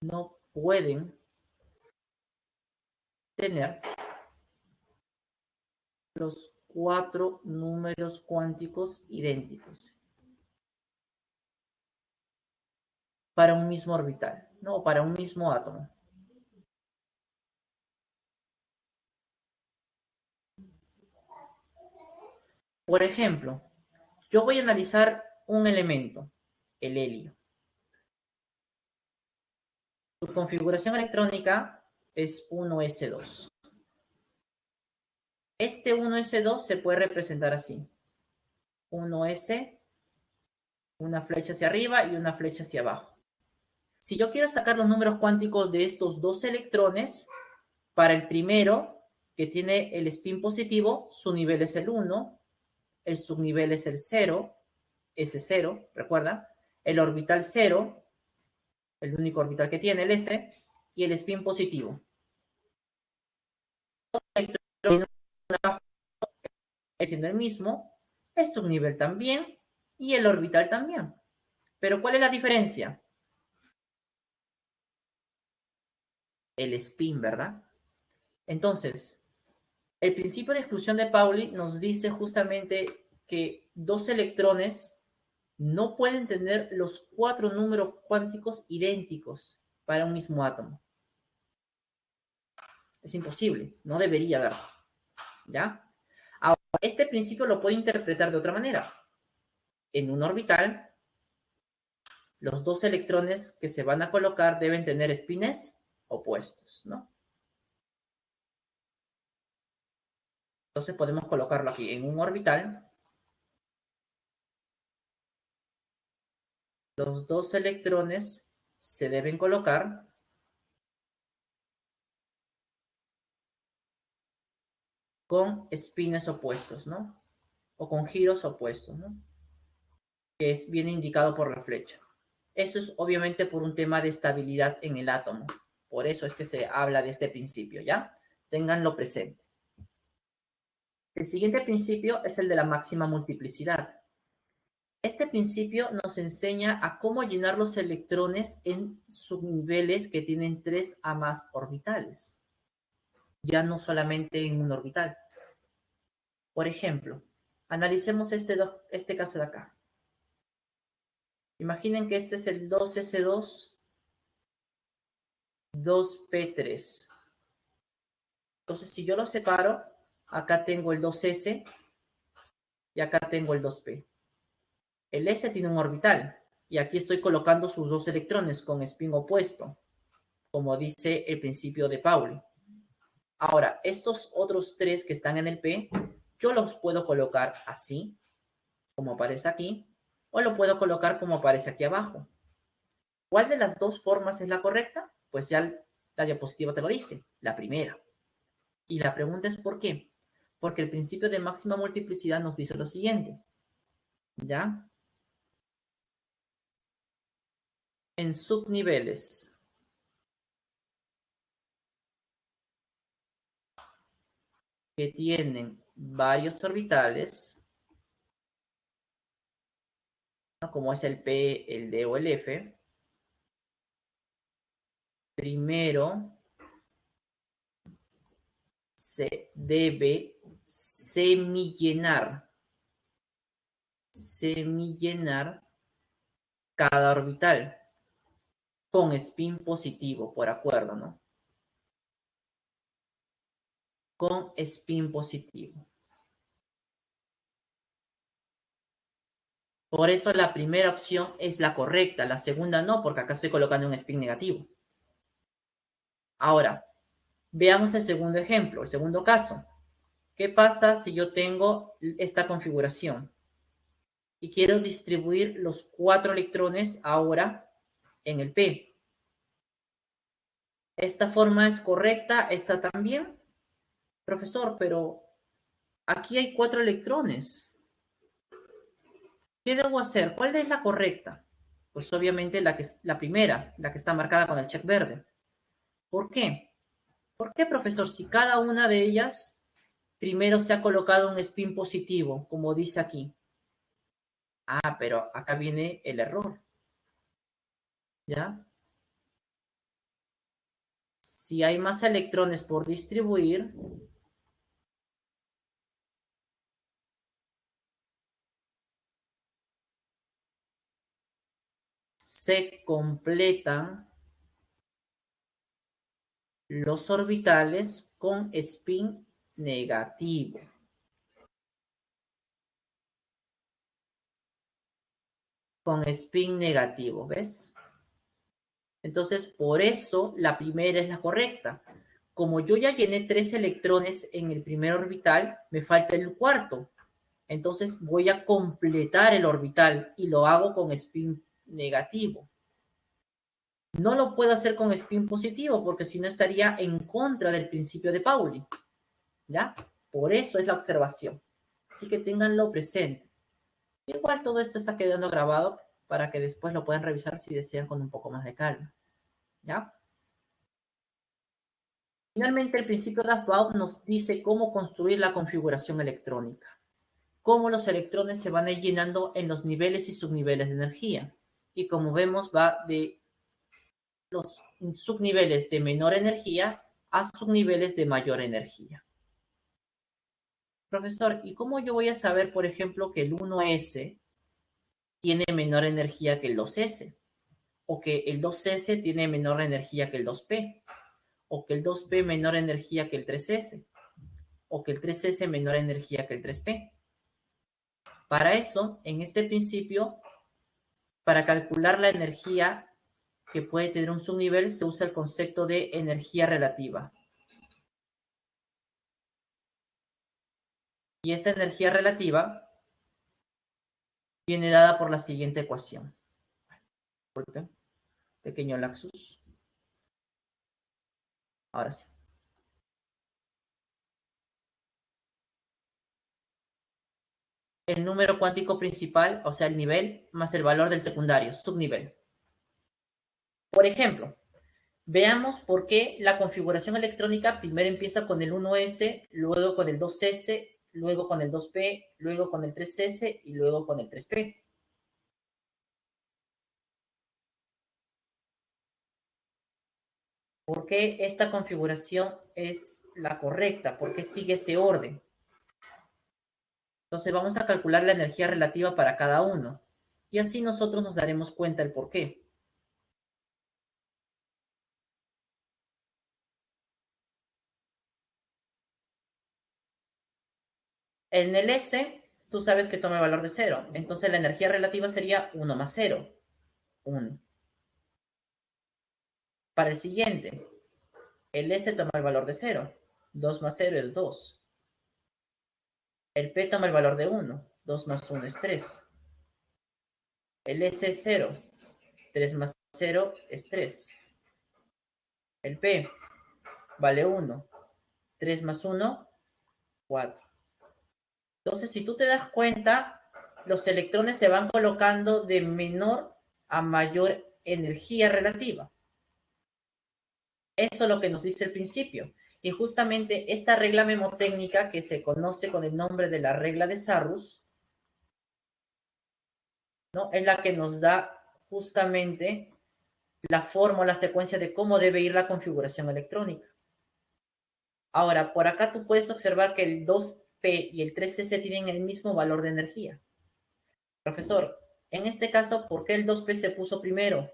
no pueden tener los 4 números cuánticos idénticos para un mismo orbital, ¿no? Para un mismo átomo. Por ejemplo, yo voy a analizar un elemento, el helio. Su configuración electrónica es 1s2. Este 1s2 se puede representar así. 1s, una flecha hacia arriba y una flecha hacia abajo. Si yo quiero sacar los números cuánticos de estos 2 electrones, para el primero, que tiene el spin positivo, su nivel es el 1, el subnivel es el 0, S0, recuerda, el orbital 0, el único orbital que tiene, el S, y el spin positivo. Siendo el mismo, el subnivel también, y el orbital también. Pero ¿cuál es la diferencia? El spin, ¿verdad? Entonces, el principio de exclusión de Pauli nos dice justamente que dos electrones no pueden tener los 4 números cuánticos idénticos para un mismo átomo. Es imposible, no debería darse. ¿Ya? Ahora, este principio lo puedo interpretar de otra manera. En un orbital, los dos electrones que se van a colocar deben tener espines opuestos, ¿no? Entonces podemos colocarlo aquí en un orbital. Los dos electrones se deben colocar con espines opuestos, ¿no? O con giros opuestos, ¿no? Que viene indicado por la flecha. Esto es obviamente por un tema de estabilidad en el átomo. Por eso es que se habla de este principio, ¿ya? Ténganlo presente. El siguiente principio es el de la máxima multiplicidad. Este principio nos enseña a cómo llenar los electrones en subniveles que tienen 3 a más orbitales, ya no solamente en un orbital. Por ejemplo, analicemos este caso de acá. Imaginen que este es el 2s2, 2p3. Entonces, si yo lo separo, acá tengo el 2s y acá tengo el 2p. El s tiene un orbital y aquí estoy colocando sus dos electrones con spin opuesto, como dice el principio de Pauli. Ahora, estos otros 3 que están en el p, yo los puedo colocar así, como aparece aquí, o lo puedo colocar como aparece aquí abajo. ¿Cuál de las dos formas es la correcta? Pues ya la diapositiva te lo dice, la primera. Y la pregunta es ¿por qué? Porque el principio de máxima multiplicidad nos dice lo siguiente, ¿ya? En subniveles que tienen varios orbitales, ¿no? Como es el P, el D o el F, primero se debe semillenar cada orbital con spin positivo, por acuerdo, ¿no? Con spin positivo. Por eso la primera opción es la correcta, la segunda no, porque acá estoy colocando un spin negativo. Ahora, veamos el segundo ejemplo, el segundo caso. ¿Qué pasa si yo tengo esta configuración y quiero distribuir los 4 electrones ahora en el P? ¿Esta forma es correcta? ¿Esta también? Profesor, pero aquí hay 4 electrones. ¿Qué debo hacer? ¿Cuál es la correcta? Pues obviamente la primera, la que está marcada con el check verde. ¿Por qué? ¿Por qué, profesor? Si cada una de ellas primero se ha colocado un spin positivo, como dice aquí. Ah, pero acá viene el error. ¿Ya? Si hay más electrones por distribuir, se completan los orbitales con spin negativo. Con spin negativo, ¿ves? Entonces, por eso la primera es la correcta. Como yo ya llené 3 electrones en el primer orbital, me falta el cuarto. Entonces voy a completar el orbital y lo hago con spin negativo. No lo puedo hacer con spin positivo porque si no estaría en contra del principio de Pauli. ¿Ya? Por eso es la observación. Así que ténganlo presente. Igual todo esto está quedando grabado para que después lo puedan revisar si desean con un poco más de calma. ¿Ya? Finalmente, el principio de Aufbau nos dice cómo construir la configuración electrónica. Cómo los electrones se van a ir llenando en los niveles y subniveles de energía. Y como vemos, va de los subniveles de menor energía a subniveles de mayor energía. Profesor, ¿y cómo yo voy a saber, por ejemplo, que el 1S tiene menor energía que el 2S? O que el 2S tiene menor energía que el 2P. O que el 2P menor energía que el 3S. O que el 3S menor energía que el 3P. Para eso, en este principio, para calcular la energía que puede tener un subnivel, se usa el concepto de energía relativa. Y esta energía relativa viene dada por la siguiente ecuación. Pequeño lapsus. Ahora sí. El número cuántico principal, o sea, el nivel, más el valor del secundario, subnivel. Por ejemplo, veamos por qué la configuración electrónica primero empieza con el 1S, luego con el 2S, luego con el 2P, luego con el 3S y luego con el 3P. ¿Por qué esta configuración es la correcta? ¿Por qué sigue ese orden? Entonces vamos a calcular la energía relativa para cada uno. Y así nosotros nos daremos cuenta el por qué. En el S, tú sabes que toma el valor de 0. Entonces la energía relativa sería 1 más 0. 1. Para el siguiente, el S toma el valor de 0. 2 más 0 es 2. El P toma el valor de 1. 2 más 1 es 3. El S es 0. 3 más 0 es 3. El P vale 1. 3 más 1, 4. Entonces, si tú te das cuenta, los electrones se van colocando de menor a mayor energía relativa. Eso es lo que nos dice el principio. Y justamente esta regla memotécnica, que se conoce con el nombre de la regla de Sarrus, ¿no?, es la que nos da justamente la forma o la secuencia de cómo debe ir la configuración electrónica. Ahora, por acá tú puedes observar que el 2P y el 3S tienen el mismo valor de energía. Profesor, en este caso, ¿por qué el 2P se puso primero?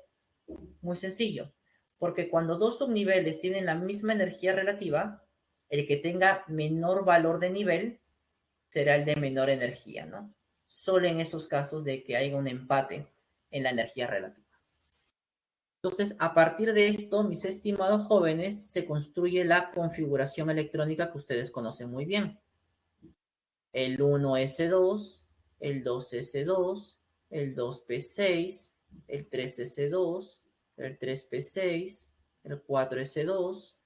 Muy sencillo, porque cuando dos subniveles tienen la misma energía relativa, el que tenga menor valor de nivel será el de menor energía, ¿no? Solo en esos casos de que haya un empate en la energía relativa. Entonces, a partir de esto, mis estimados jóvenes, se construye la configuración electrónica que ustedes conocen muy bien. El 1S2, el 2S2, el 2P6, el 3S2, el 3P6, el 4S2,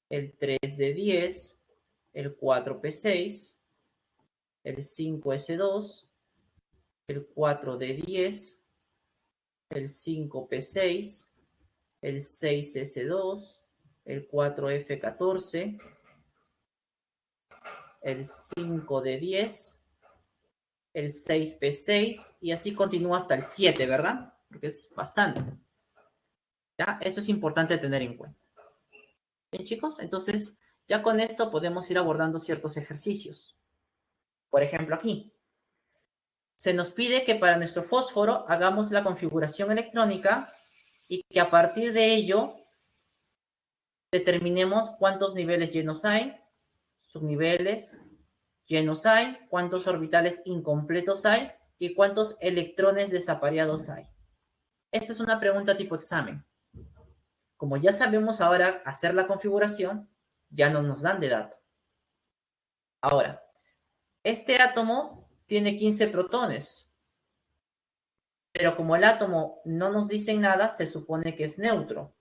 el 3D10, el 4P6, el 5S2, el 4D10, el 5P6, el 6S2, el 4F14, el 5D10, el 6P6 y así continúa hasta el 7, ¿verdad? Porque es bastante. ¿Ya? Eso es importante tener en cuenta. Bien, chicos, entonces ya con esto podemos ir abordando ciertos ejercicios. Por ejemplo, aquí. Se nos pide que para nuestro fósforo hagamos la configuración electrónica y que a partir de ello determinemos cuántos niveles llenos hay, subniveles llenos hay, cuántos orbitales incompletos hay y cuántos electrones desapareados hay. Esta es una pregunta tipo examen. Como ya sabemos ahora hacer la configuración, ya no nos dan de dato. Ahora, este átomo tiene 15 protones, pero como el átomo no nos dice nada, se supone que es neutro.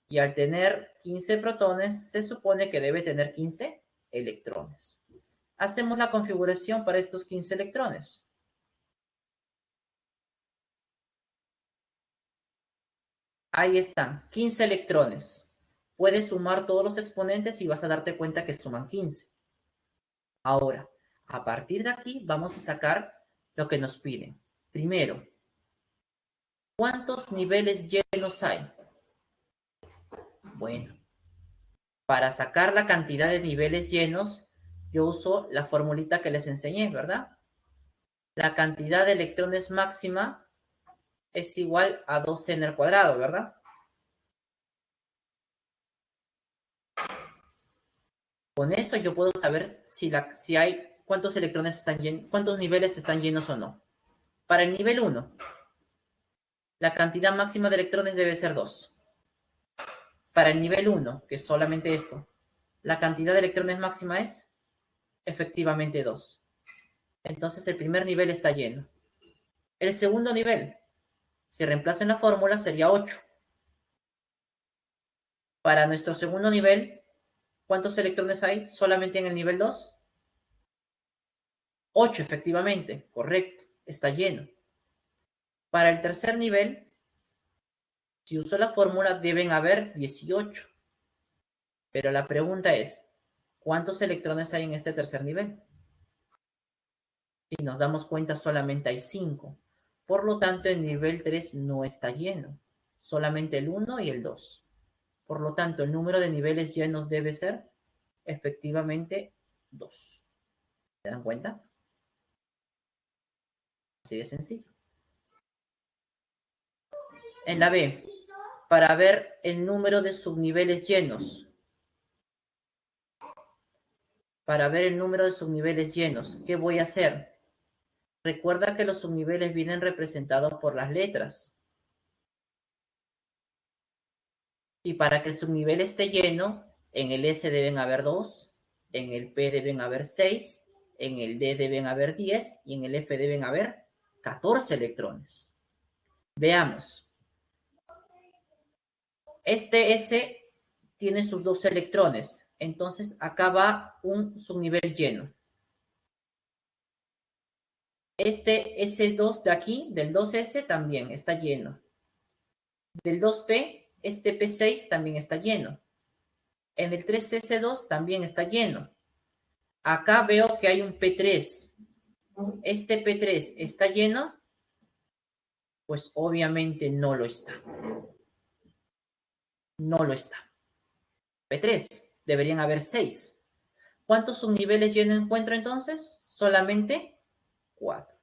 Y al tener 15 protones, se supone que debe tener 15 electrones. Hacemos la configuración para estos 15 electrones. Ahí están, 15 electrones. Puedes sumar todos los exponentes y vas a darte cuenta que suman 15. Ahora, a partir de aquí vamos a sacar lo que nos piden. Primero, ¿cuántos niveles llenos hay? Bueno, Para sacar la cantidad de niveles llenos, yo uso la formulita que les enseñé, ¿verdad? La cantidad de electrones máxima es igual a 2n al cuadrado, ¿verdad? Con eso yo puedo saber si hay cuántos electrones están llenos, cuántos niveles están llenos o no. Para el nivel 1, la cantidad máxima de electrones debe ser 2. Para el nivel 1, que es solamente esto, la cantidad de electrones máxima es efectivamente 2. Entonces el primer nivel está lleno. El segundo nivel, si reemplazo en la fórmula, sería 8. Para nuestro segundo nivel, ¿cuántos electrones hay solamente en el nivel 2? 8, efectivamente, correcto, está lleno. Para el tercer nivel, si uso la fórmula, deben haber 18. Pero la pregunta es, ¿cuántos electrones hay en este tercer nivel? Si nos damos cuenta, solamente hay 5. Por lo tanto, el nivel 3 no está lleno. Solamente el 1 y el 2. Por lo tanto, el número de niveles llenos debe ser efectivamente 2. ¿Se dan cuenta? Así de sencillo. En la B, para ver el número de subniveles llenos. Para ver el número de subniveles llenos, ¿qué voy a hacer? Recuerda que los subniveles vienen representados por las letras. Y para que el subnivel esté lleno, en el S deben haber 2, en el P deben haber 6, en el D deben haber 10 y en el F deben haber 14 electrones. Veamos. Este S tiene sus 2 electrones, entonces acá va un subnivel lleno. Este S2 de aquí, del 2S, también está lleno. Del 2P, este P6 también está lleno. En el 3S2 también está lleno. Acá veo que hay un P3. ¿Este P3 está lleno? Pues obviamente no lo está. No lo está. P3. Deberían haber 6. ¿Cuántos subniveles llenos encuentro entonces? Solamente 4.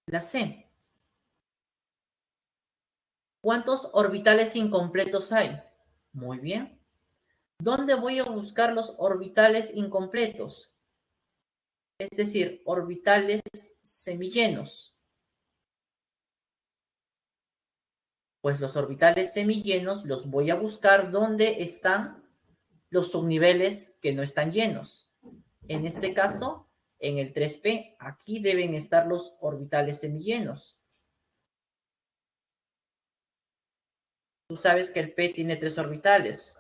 La C. ¿Cuántos orbitales incompletos hay? Muy bien. ¿Dónde voy a buscar los orbitales incompletos? Es decir, orbitales semillenos. Pues los orbitales semillenos los voy a buscar donde están los subniveles que no están llenos. En este caso, en el 3P, aquí deben estar los orbitales semillenos. Tú sabes que el P tiene 3 orbitales.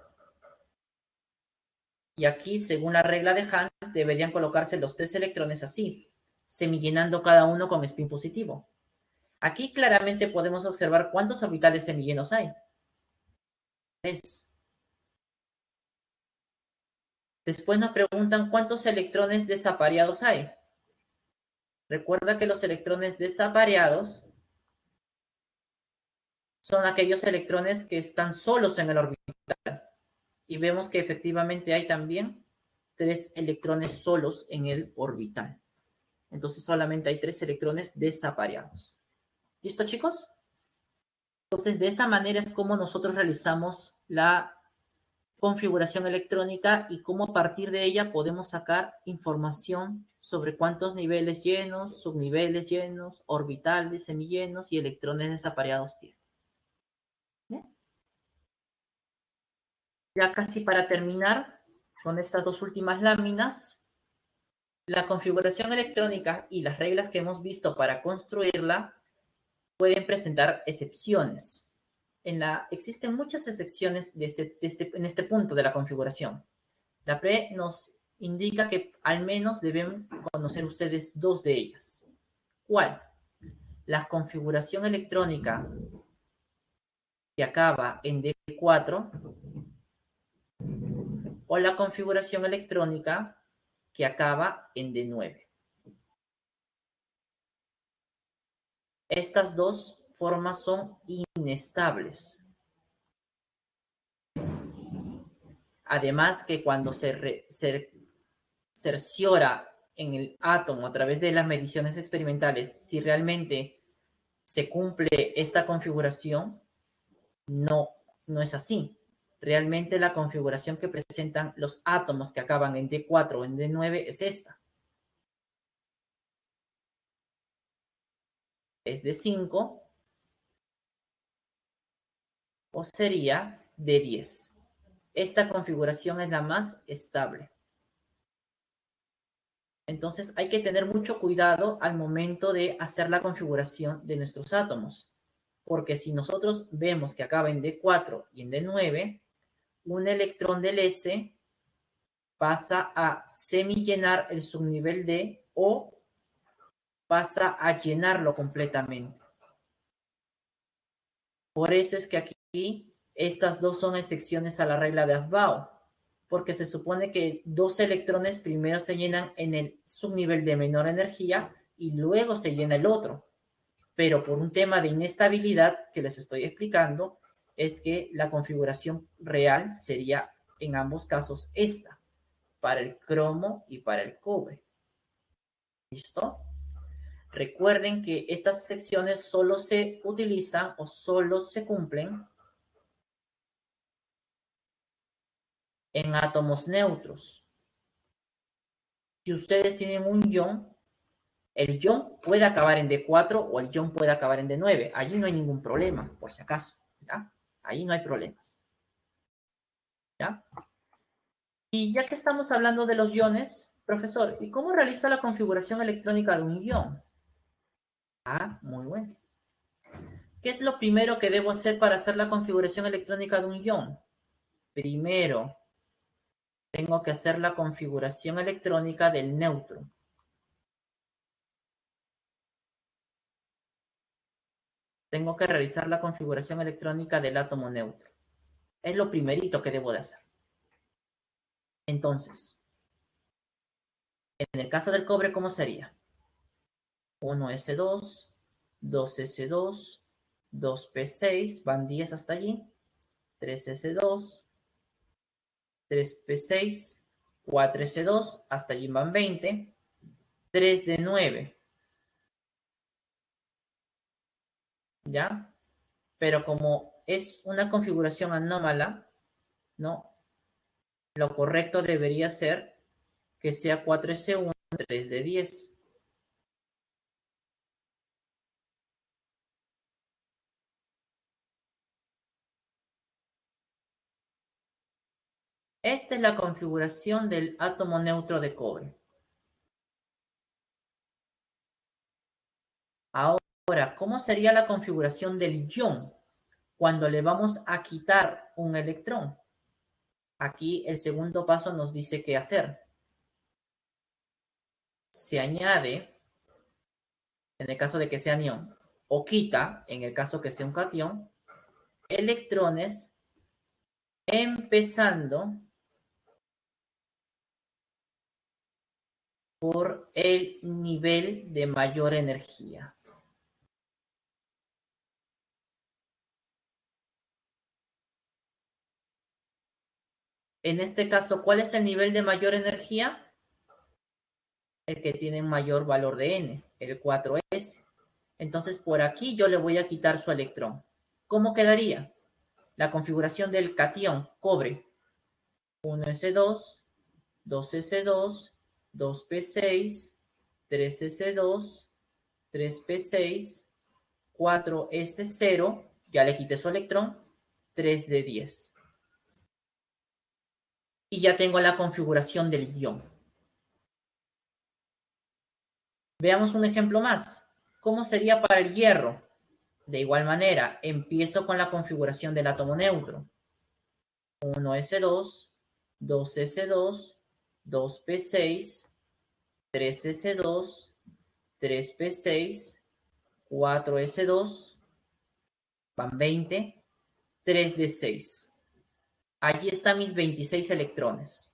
Y aquí, según la regla de Hunt, deberían colocarse los 3 electrones así, semillenando cada uno con spin positivo. Aquí claramente podemos observar cuántos orbitales semillenos hay. 3. Después nos preguntan cuántos electrones desapareados hay. Recuerda que los electrones desapareados son aquellos electrones que están solos en el orbital. Y vemos que efectivamente hay también 3 electrones solos en el orbital. Entonces solamente hay 3 electrones desapareados. ¿Listo, chicos? Entonces, de esa manera es como nosotros realizamos la configuración electrónica y cómo a partir de ella podemos sacar información sobre cuántos niveles llenos, subniveles llenos, orbitales semillenos y electrones desapareados tiene. ¿Bien? Ya casi para terminar con estas 2 últimas láminas, la configuración electrónica y las reglas que hemos visto para construirla pueden presentar excepciones. Existen muchas excepciones en este punto de la configuración. La PRE nos indica que al menos deben conocer ustedes 2 de ellas. ¿Cuál? La configuración electrónica que acaba en D4 o la configuración electrónica que acaba en D9. Estas 2 formas son inestables. Además que cuando se cerciora en el átomo a través de las mediciones experimentales si realmente se cumple esta configuración, no es así. Realmente la configuración que presentan los átomos que acaban en D4 o en D9 es esta. Es D5 o sería D10. Esta configuración es la más estable. Entonces hay que tener mucho cuidado al momento de hacer la configuración de nuestros átomos. Porque si nosotros vemos que acaba en D4 y en D9, un electrón del S pasa a semillenar el subnivel D o pasa a llenarlo completamente. Por eso es que aquí estas dos son excepciones a la regla de Aufbau, porque se supone que dos electrones primero se llenan en el subnivel de menor energía y luego se llena el otro. Pero por un tema de inestabilidad que les estoy explicando, es que la configuración real sería en ambos casos esta, para el cromo y para el cobre. ¿Listo? Recuerden que estas secciones solo se utilizan o solo se cumplen en átomos neutros. Si ustedes tienen un ion, el ion puede acabar en D4 o el ion puede acabar en D9. Allí no hay ningún problema, por si acaso. ¿Ya? Ahí no hay problemas. ¿Ya? Y ya que estamos hablando de los iones, profesor, ¿y cómo realiza la configuración electrónica de un ion? Ah, muy bueno. ¿Qué es lo primero que debo hacer para hacer la configuración electrónica de un ion? Primero, tengo que hacer la configuración electrónica del neutro. Tengo que realizar la configuración electrónica del átomo neutro. Es lo primerito que debo de hacer. Entonces, en el caso del cobre, ¿cómo sería? 1s2, 2s2, 2p6, van 10 hasta allí, 3s2, 3p6, 4s2, hasta allí van 20, 3d9, ¿ya? Pero como es una configuración anómala, ¿no? Lo correcto debería ser que sea 4s1, 3d10. Esta es la configuración del átomo neutro de cobre. Ahora, ¿cómo sería la configuración del ion cuando le vamos a quitar un electrón? Aquí el segundo paso nos dice qué hacer. Se añade, en el caso de que sea anión, o quita, en el caso que sea un catión, electrones empezando por el nivel de mayor energía. En este caso, ¿cuál es el nivel de mayor energía? El que tiene mayor valor de N, el 4S. Entonces, por aquí yo le voy a quitar su electrón. ¿Cómo quedaría? La configuración del catión, cobre. 1s2, 2s2, 2p6, 3s2, 3p6, 4s0, ya le quité su electrón, 3d10. Y ya tengo la configuración del ion. Veamos un ejemplo más. ¿Cómo sería para el hierro? De igual manera, empiezo con la configuración del átomo neutro. 1s2, 2s2, 2p6, 3s2, 3p6, 4s2, van 20, 3d6. Allí están mis 26 electrones.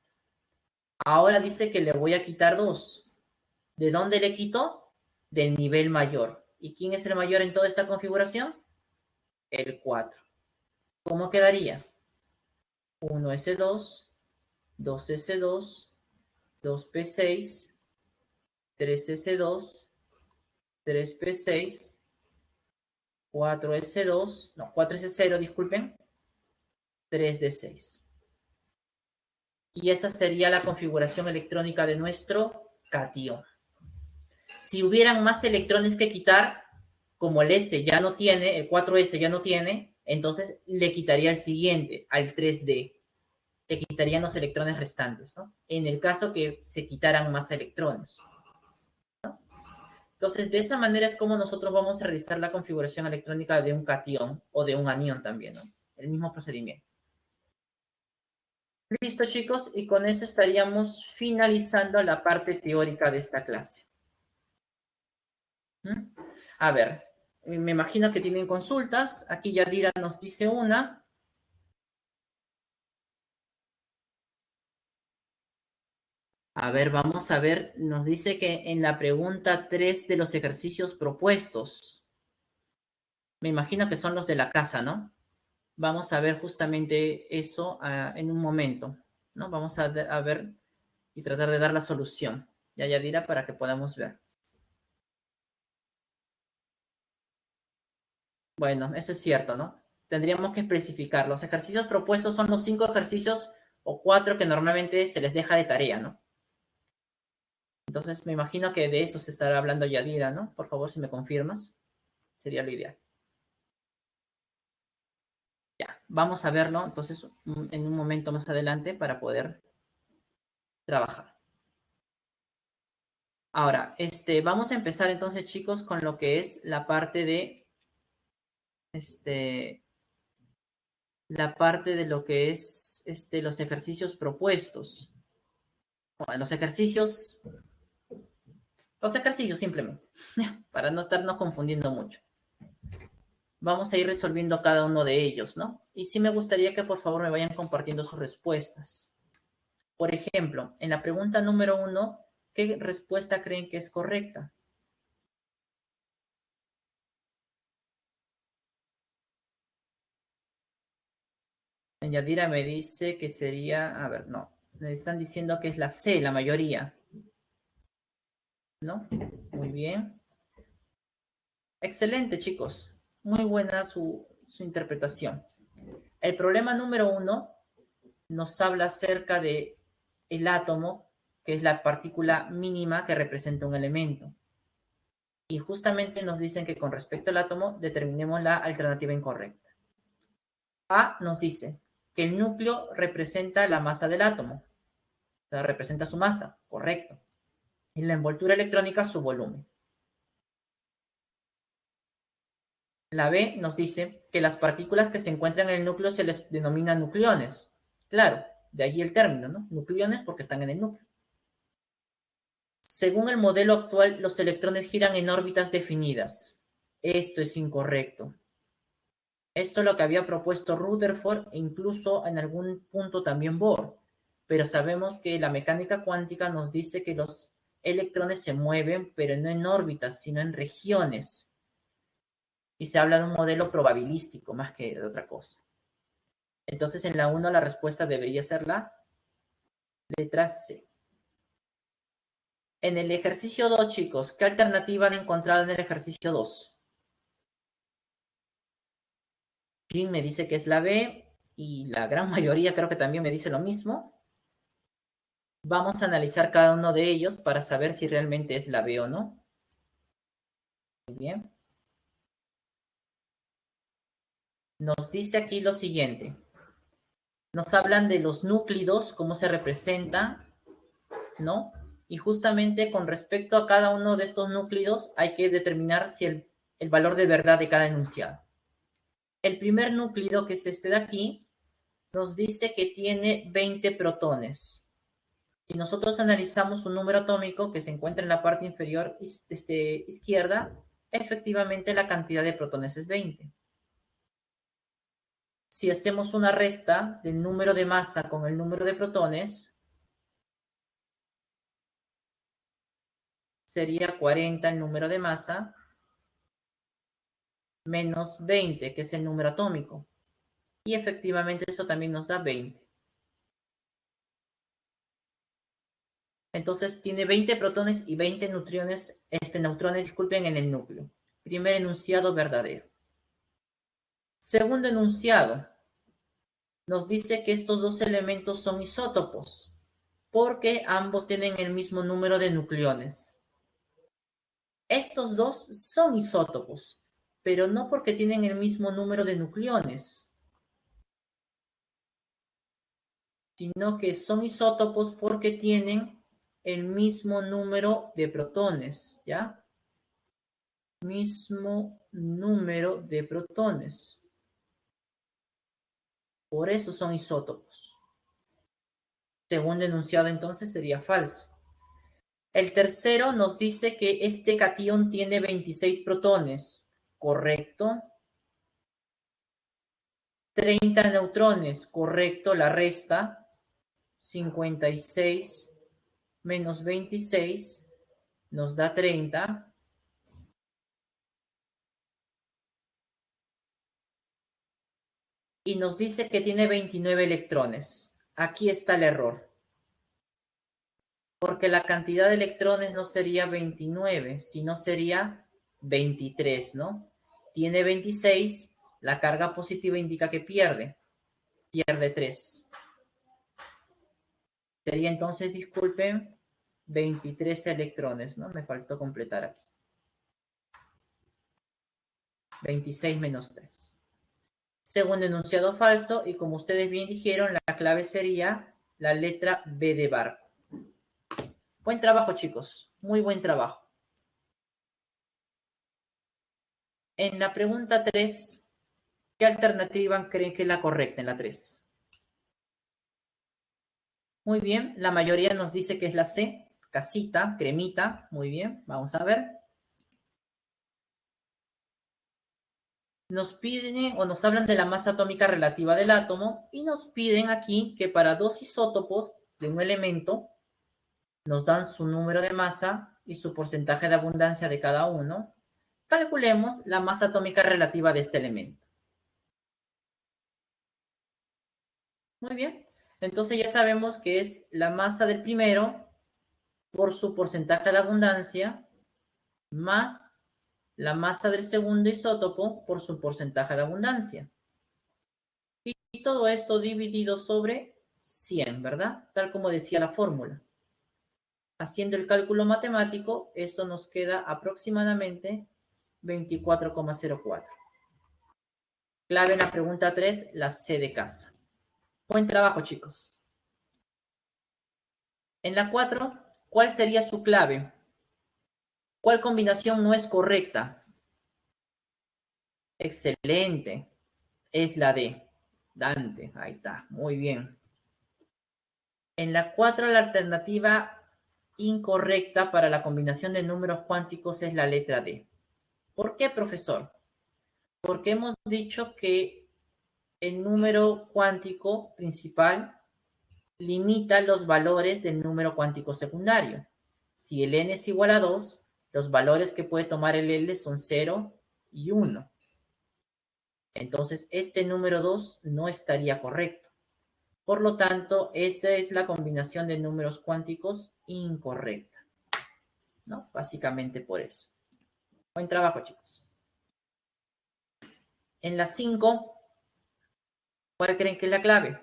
Ahora dice que le voy a quitar 2. ¿De dónde le quito? Del nivel mayor. ¿Y quién es el mayor en toda esta configuración? El 4. ¿Cómo quedaría? 1s2, 2s2, 2p6, 3s2, 3p6, 4s2, no, 4s0, disculpen, 3d6. Y esa sería la configuración electrónica de nuestro catión. Si hubieran más electrones que quitar, como el S ya no tiene, el 4S ya no tiene, entonces le quitaría el siguiente, al 3D. Le quitarían los electrones restantes, ¿no? En el caso que se quitaran más electrones, ¿no? Entonces, de esa manera es como nosotros vamos a realizar la configuración electrónica de un catión o de un anión también, ¿no? El mismo procedimiento. Listo, chicos, y con eso estaríamos finalizando la parte teórica de esta clase. A ver, me imagino que tienen consultas. Aquí Yadira nos dice una. A ver, vamos a ver. Nos dice que en la pregunta 3 de los ejercicios propuestos, me imagino que son los de la casa, ¿no? Vamos a ver justamente eso en un momento, ¿no? Vamos a ver y tratar de dar la solución. Ya Yadira, para que podamos ver. Bueno, eso es cierto, ¿no? Tendríamos que especificar. Los ejercicios propuestos son los 5 ejercicios o 4 que normalmente se les deja de tarea, ¿no? Entonces me imagino que de eso se estará hablando Yadira, ¿no? Por favor, si me confirmas, sería lo ideal. Ya, vamos a verlo entonces en un momento más adelante para poder trabajar. Ahora, vamos a empezar entonces, chicos, con lo que es la parte de, la parte de lo que es, los ejercicios propuestos. Bueno, los ejercicios simplemente, para no estarnos confundiendo mucho. Vamos a ir resolviendo cada uno de ellos, ¿no? Y sí me gustaría que por favor me vayan compartiendo sus respuestas. Por ejemplo, en la pregunta número 1, ¿qué respuesta creen que es correcta? Yadira me dice que sería, a ver, no, me están diciendo que es la C, la mayoría, ¿no? Muy bien. Excelente, chicos. Muy buena su interpretación. El problema número 1 nos habla acerca de el átomo, que es la partícula mínima que representa un elemento. Y justamente nos dicen que con respecto al átomo determinemos la alternativa incorrecta. A nos dice que el núcleo representa la masa del átomo, o sea, representa su masa, correcto. Y la envoltura electrónica su volumen. La B nos dice que las partículas que se encuentran en el núcleo se les denomina nucleones. Claro, de allí el término, ¿no? Nucleones porque están en el núcleo. Según el modelo actual, los electrones giran en órbitas definidas. Esto es incorrecto. Esto es lo que había propuesto Rutherford e incluso en algún punto también Bohr. Pero sabemos que la mecánica cuántica nos dice que los electrones se mueven, pero no en órbitas, sino en regiones. Y se habla de un modelo probabilístico más que de otra cosa. Entonces en la 1 la respuesta debería ser la letra C. En el ejercicio 2, chicos, ¿qué alternativa han encontrado en el ejercicio 2? Jim me dice que es la B y la gran mayoría creo que también me dice lo mismo. Vamos a analizar cada uno de ellos para saber si realmente es la B o no. Muy bien. Nos dice aquí lo siguiente. Nos hablan de los núclidos, cómo se representan, ¿no? Y justamente con respecto a cada uno de estos núclidos hay que determinar si el valor de verdad de cada enunciado. El primer núclido, que es este de aquí, nos dice que tiene 20 protones. Si nosotros analizamos un número atómico que se encuentra en la parte inferior izquierda, efectivamente la cantidad de protones es 20. Si hacemos una resta del número de masa con el número de protones, sería 40 el número de masa, menos 20, que es el número atómico. Y efectivamente eso también nos da 20. Entonces tiene 20 protones y 20 neutrones, disculpen, en el núcleo. Primer enunciado verdadero. Segundo enunciado. Nos dice que estos dos elementos son isótopos, porque ambos tienen el mismo número de nucleones. Estos dos son isótopos, pero no porque tienen el mismo número de nucleones, sino que son isótopos porque tienen el mismo número de protones, ¿ya? Mismo número de protones. Por eso son isótopos. Segundo enunciado entonces sería falso. El tercero nos dice que este catión tiene 26 protones. Correcto. 30 neutrones. Correcto. La resta. 56 menos 26 nos da 30. Y nos dice que tiene 29 electrones. Aquí está el error. Porque la cantidad de electrones no sería 29, sino sería 23, ¿no? Tiene 26, la carga positiva indica que pierde 3. Sería entonces, disculpen, 23 electrones, ¿no? Me faltó completar aquí. 26 menos 3. Segundo enunciado falso, y como ustedes bien dijeron, la clave sería la letra B de barco. Buen trabajo, chicos. Muy buen trabajo. En la pregunta 3, ¿qué alternativa creen que es la correcta en la 3? Muy bien, la mayoría nos dice que es la C, casita, cremita. Muy bien, vamos a ver. Nos piden o nos hablan de la masa atómica relativa del átomo y nos piden aquí que para dos isótopos de un elemento nos dan su número de masa y su porcentaje de abundancia de cada uno. Calculemos la masa atómica relativa de este elemento. Muy bien, entonces ya sabemos que es la masa del primero por su porcentaje de abundancia más la masa del segundo isótopo por su porcentaje de abundancia. Y todo esto dividido sobre 100, ¿verdad? Tal como decía la fórmula. Haciendo el cálculo matemático, eso nos queda aproximadamente 24,04. Clave en la pregunta 3, la C de casa. Buen trabajo, chicos. En la 4, ¿cuál sería su clave? ¿Cuál combinación no es correcta? Excelente. Es la D. Dante. Ahí está. Muy bien. En la 4, la alternativa incorrecta para la combinación de números cuánticos es la letra D. ¿Por qué, profesor? Porque hemos dicho que el número cuántico principal limita los valores del número cuántico secundario. Si el n es igual a 2, los valores que puede tomar el L son 0 y 1. Entonces, este número 2 no estaría correcto. Por lo tanto, esa es la combinación de números cuánticos incorrecta, ¿no? Básicamente por eso. Buen trabajo, chicos. En la 5, ¿cuál creen que es la clave?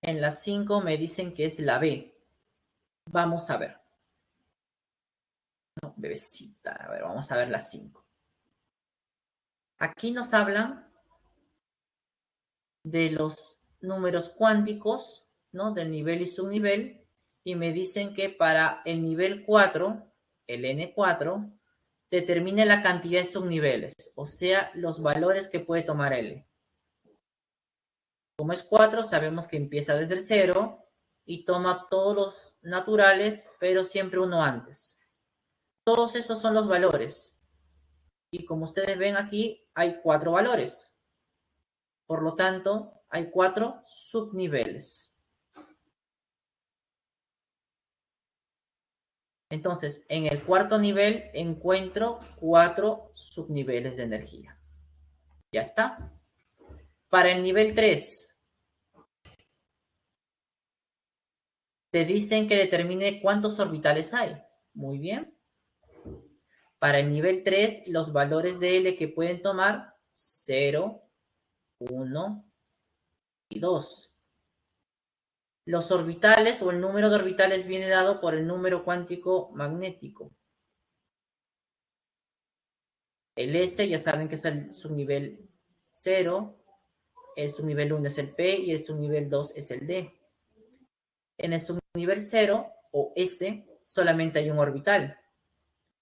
En la 5 me dicen que es la B. Vamos a ver. No, bebecita. A ver, vamos a ver la 5. Aquí nos hablan de los números cuánticos, ¿no? Del nivel y subnivel. Y me dicen que para el nivel 4, el N4, determine la cantidad de subniveles, o sea, los valores que puede tomar L. Como es 4, sabemos que empieza desde el 0 y toma todos los naturales, pero siempre uno antes. Todos estos son los valores. Y como ustedes ven aquí, hay 4 valores. Por lo tanto, hay 4 subniveles. Entonces, en el cuarto nivel encuentro 4 subniveles de energía. Ya está. Para el nivel 3, Te dicen que determine cuántos orbitales hay. Muy bien. Para el nivel 3, los valores de L que pueden tomar 0, 1 y 2. Los orbitales o el número de orbitales viene dado por el número cuántico magnético. El S ya saben que es el subnivel 0, el subnivel 1 es el P y el subnivel 2 es el D. En el subnivel 0 o S solamente hay un orbital.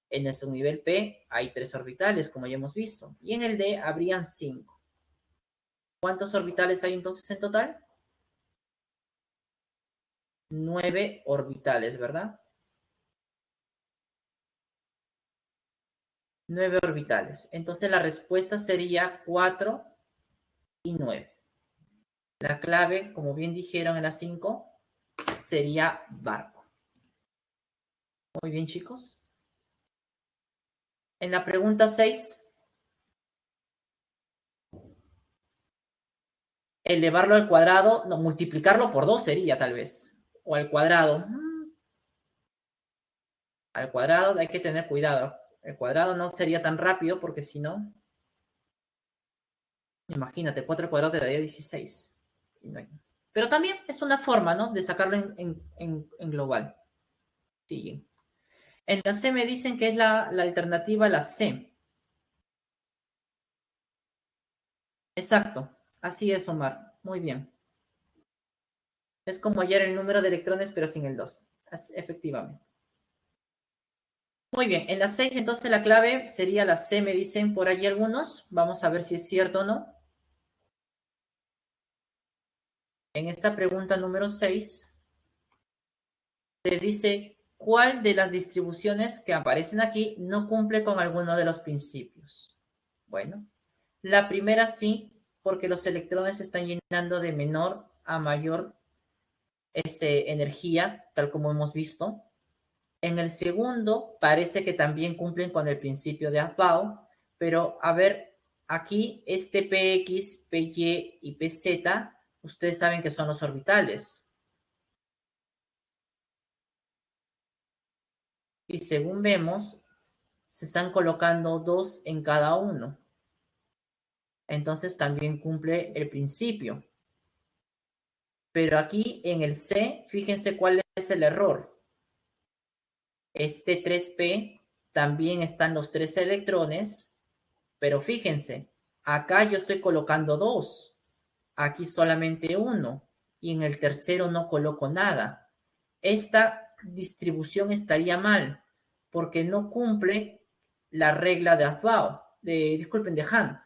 En el subnivel P hay 3 orbitales, como ya hemos visto. Y en el D habrían 5. ¿Cuántos orbitales hay entonces en total? 9 orbitales, ¿verdad? 9 orbitales. Entonces la respuesta sería 4 y 9. La clave, como bien dijeron en la 5, sería barco. Muy bien, chicos. En la pregunta 6, elevarlo al cuadrado, no, multiplicarlo por 2 sería tal vez. O al cuadrado. Al cuadrado hay que tener cuidado. El cuadrado no sería tan rápido porque si no, imagínate, 4 al cuadrado te daría 16. Pero también es una forma, ¿no? De sacarlo en global. Sigue. En la C me dicen que es la alternativa a la C. Exacto. Así es, Omar. Muy bien. Es como hallar el número de electrones, pero sin el 2. Efectivamente. Muy bien. En la 6, entonces, la clave sería la C, me dicen por allí algunos. Vamos a ver si es cierto o no. En esta pregunta número 6, te dice cuál de las distribuciones que aparecen aquí no cumple con alguno de los principios. Bueno, la primera sí, porque los electrones se están llenando de menor a mayor energía, tal como hemos visto. En el segundo, parece que también cumplen con el principio de Aufbau, pero a ver, aquí este Px, Py y Pz, ustedes saben que son los orbitales. Y según vemos, se están colocando 2 en cada uno. Entonces también cumple el principio. Pero aquí en el C, fíjense cuál es el error. Este 3p también están los 3 electrones, pero fíjense, acá yo estoy colocando 2, aquí solamente 1, y en el tercero no coloco nada. Esta distribución estaría mal, porque no cumple la regla de Aufbau, disculpen, de Hunt.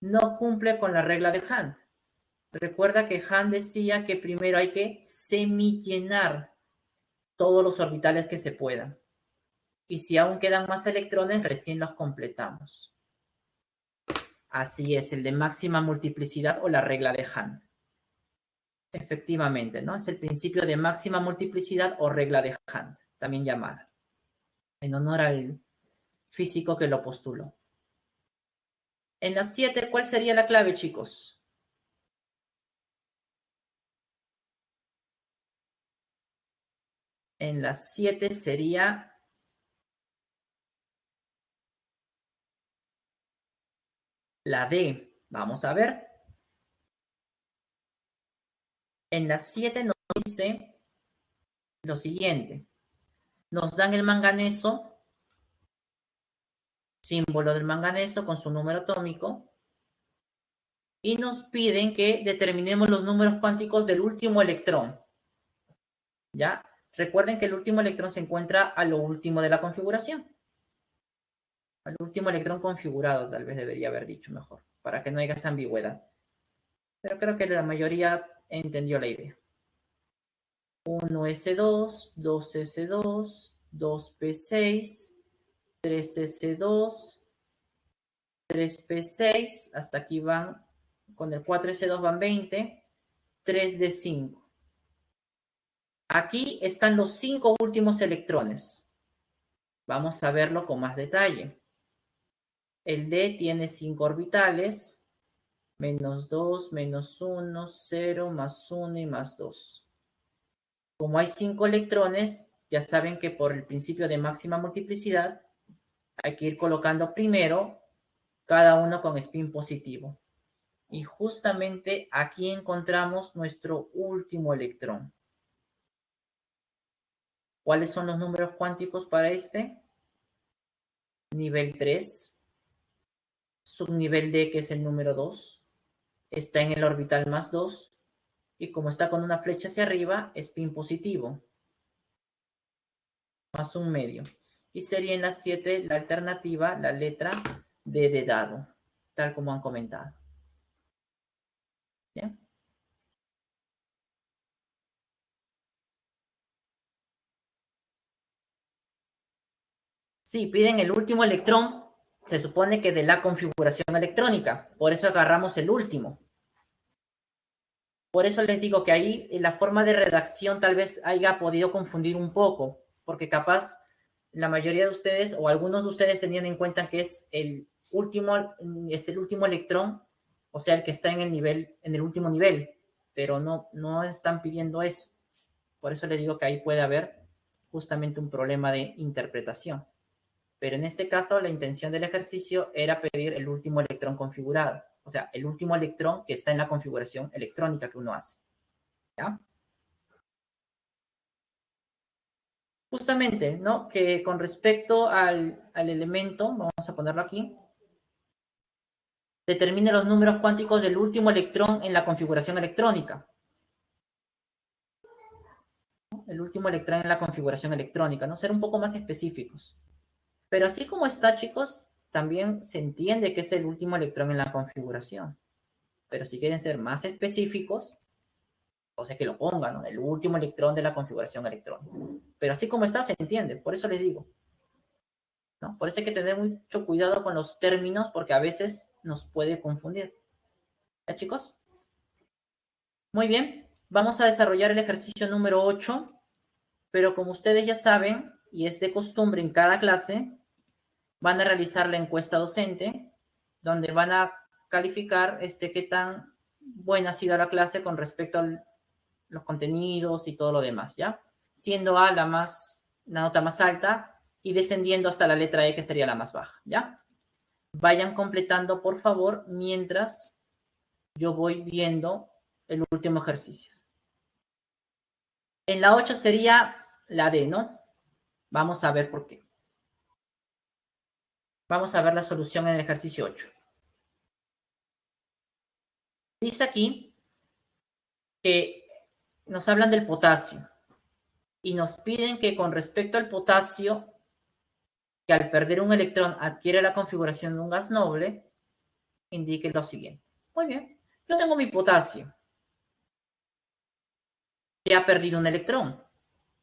No cumple con la regla de Hunt. Recuerda que Hunt decía que primero hay que semillenar todos los orbitales que se puedan. Y si aún quedan más electrones, recién los completamos. Así es, el de máxima multiplicidad o la regla de Hunt. Efectivamente, ¿no? Es el principio de máxima multiplicidad o regla de Hunt, también llamada, en honor al físico que lo postuló. En la 7, ¿cuál sería la clave, chicos? En la 7 sería la D. Vamos a ver. En la 7 nos dice lo siguiente. Nos dan el manganeso, símbolo del manganeso con su número atómico, y nos piden que determinemos los números cuánticos del último electrón. ¿Ya? Recuerden que el último electrón se encuentra a lo último de la configuración. Al último electrón configurado, tal vez debería haber dicho mejor, para que no haya esa ambigüedad. Pero creo que la mayoría entendió la idea. 1s2, 2s2, 2p6, 3s2, 3p6, hasta aquí van, con el 4s2 van 20, 3d5. Aquí están los 5 últimos electrones. Vamos a verlo con más detalle. El D tiene 5 orbitales, menos 2, menos 1, 0, más 1 y más 2. Como hay 5 electrones, ya saben que por el principio de máxima multiplicidad hay que ir colocando primero cada uno con spin positivo. Y justamente aquí encontramos nuestro último electrón. ¿Cuáles son los números cuánticos para este? Nivel 3, subnivel D, que es el número 2, está en el orbital más 2, y como está con una flecha hacia arriba, spin positivo, más un medio. Y sería en la 7 la alternativa, la letra D de dado, tal como han comentado. ¿Bien? Sí, piden el último electrón, se supone que de la configuración electrónica, por eso agarramos el último. Por eso les digo que ahí la forma de redacción tal vez haya podido confundir un poco, porque capaz la mayoría de ustedes o algunos de ustedes tenían en cuenta que es el último electrón, o sea, el que está en el nivel, en el último nivel, pero no están pidiendo eso. Por eso les digo que ahí puede haber justamente un problema de interpretación. Pero en este caso, la intención del ejercicio era pedir el último electrón configurado. O sea, el último electrón que está en la configuración electrónica que uno hace. ¿Ya? Justamente, ¿no? Que con respecto al elemento, vamos a ponerlo aquí, determine los números cuánticos del último electrón en la configuración electrónica. El último electrón en la configuración electrónica, ¿no? Ser un poco más específicos. Pero así como está, chicos, también se entiende que es el último electrón en la configuración. Pero si quieren ser más específicos, o sea que lo pongan, ¿no? El último electrón de la configuración electrónica. Pero así como está, se entiende. Por eso les digo, ¿no? Por eso hay que tener mucho cuidado con los términos, porque a veces nos puede confundir. ¿Ya, chicos? Muy bien. Vamos a desarrollar el ejercicio número 8, pero como ustedes ya saben, y es de costumbre en cada clase, van a realizar la encuesta docente, donde van a calificar qué tan buena ha sido la clase con respecto a los contenidos y todo lo demás, ¿ya? Siendo A la nota más alta y descendiendo hasta la letra E, que sería la más baja, ¿ya? Vayan completando, por favor, mientras yo voy viendo el último ejercicio. En la 8 sería la D, ¿no? Vamos a ver por qué. Vamos a ver la solución en el ejercicio 8. Dice aquí que nos hablan del potasio y nos piden que con respecto al potasio, que al perder un electrón adquiere la configuración de un gas noble, indique lo siguiente. Muy bien, yo tengo mi potasio, que ha perdido un electrón,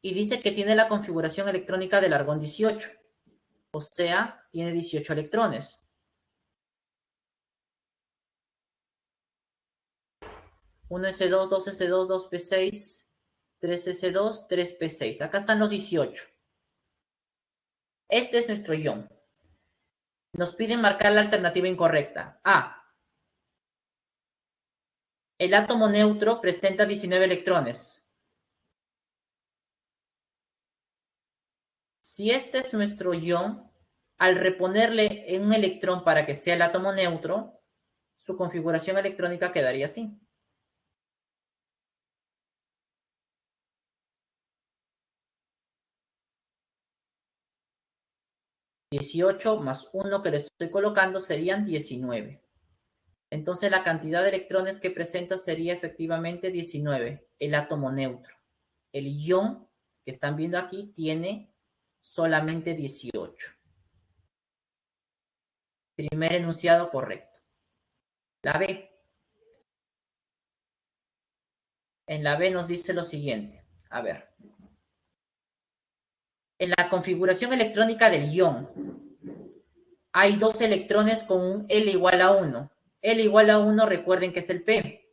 y dice que tiene la configuración electrónica del argón 18, o sea, tiene 18 electrones. Uno S2, 2 S2, 2 P6, 3 S2, 3 P6. Acá están los 18. Este es nuestro ion. Nos piden marcar la alternativa incorrecta. A. El átomo neutro presenta 19 electrones. Si este es nuestro ion, al reponerle un electrón para que sea el átomo neutro, su configuración electrónica quedaría así. (18) más 1 que le estoy colocando serían 19. Entonces la cantidad de electrones que presenta sería efectivamente 19, el átomo neutro. El ion que están viendo aquí tiene solamente 18. Primer enunciado correcto. La B. En la B nos dice lo siguiente. A ver. En la configuración electrónica del ion hay dos electrones con un L igual a 1. L igual a 1, recuerden que es el P.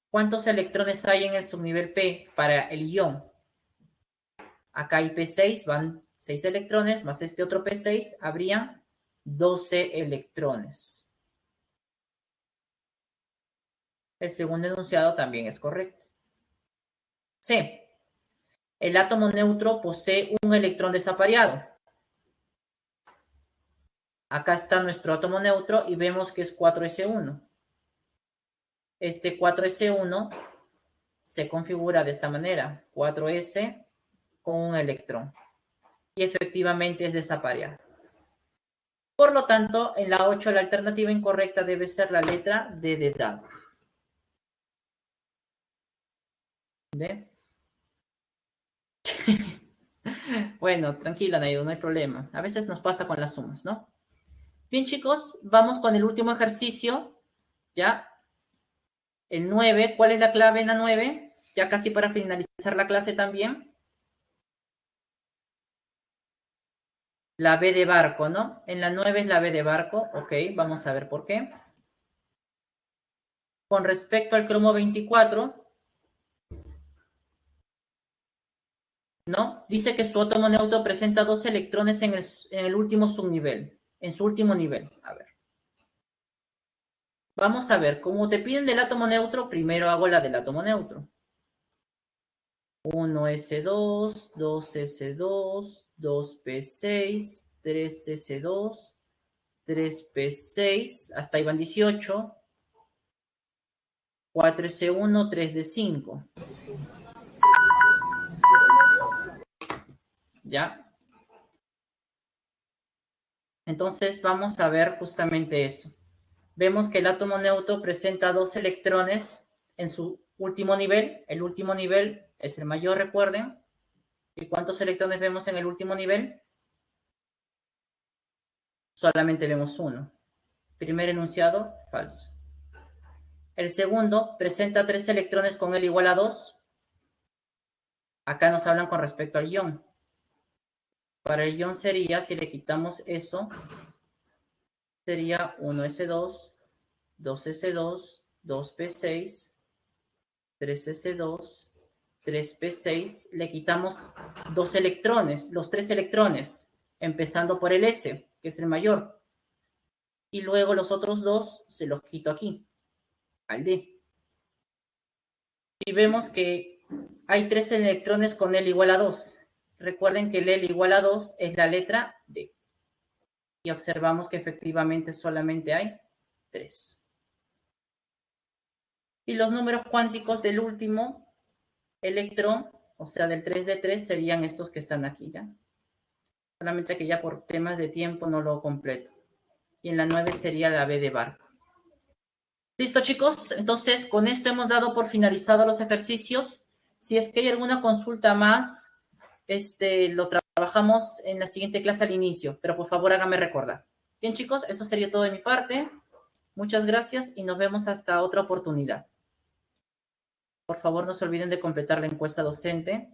¿Cuántos electrones hay en el subnivel P para el ion? Acá hay P6, van 6 electrones, más este otro P6, habrían 12 electrones. El segundo enunciado también es correcto. C. El átomo neutro posee un electrón desapareado. Acá está nuestro átomo neutro y vemos que es 4s1. Este 4s1 se configura de esta manera, 4s con un electrón. Y efectivamente es desapareado. Por lo tanto, en la 8 la alternativa incorrecta debe ser la letra D de dado. ¿De? Bueno, tranquila, Naido, no hay problema. A veces nos pasa con las sumas, ¿no? Bien, chicos, vamos con el último ejercicio, ¿ya? El 9, ¿cuál es la clave en la 9? Ya casi para finalizar la clase también. La B de barco, ¿no? En la 9 es la B de barco, ok, vamos a ver por qué. Con respecto al cromo 24, ¿no? Dice que su átomo neutro presenta 2 electrones en el último subnivel, en su último nivel. A ver. Vamos a ver, como te piden del átomo neutro, primero hago la del átomo neutro. 1s2, 2s2, 2p6, 3s2, 3p6, hasta ahí van 18, 4s1, 3d5. ¿Ya? Entonces vamos a ver justamente eso. Vemos que el átomo neutro presenta 2 electrones en su último nivel. El último nivel es el mayor, recuerden. ¿Y cuántos electrones vemos en el último nivel? Solamente vemos uno. Primer enunciado, falso. El segundo presenta 3 electrones con L igual a 2. Acá nos hablan con respecto al ion. Para el ion sería, si le quitamos eso, sería 1s2, 2s2, 2p6, 3s2, 3p6. Le quitamos 2 electrones, los 3 electrones, empezando por el S, que es el mayor. Y luego los otros 2 se los quito aquí, al D. Y vemos que hay 3 electrones con L igual a 2. Recuerden que el L igual a 2 es la letra D. Y observamos que efectivamente solamente hay 3. Y los números cuánticos del último electrón, o sea, del 3 de 3, serían estos que están aquí, ¿ya? Solamente que ya por temas de tiempo no lo completo. Y en la 9 sería la B de barco. Listo, chicos. Entonces, con esto hemos dado por finalizado los ejercicios. Si es que hay alguna consulta más, lo trabajamos en la siguiente clase al inicio, pero por favor háganme recordar. Bien, chicos, eso sería todo de mi parte. Muchas gracias y nos vemos hasta otra oportunidad. Por favor, no se olviden de completar la encuesta docente.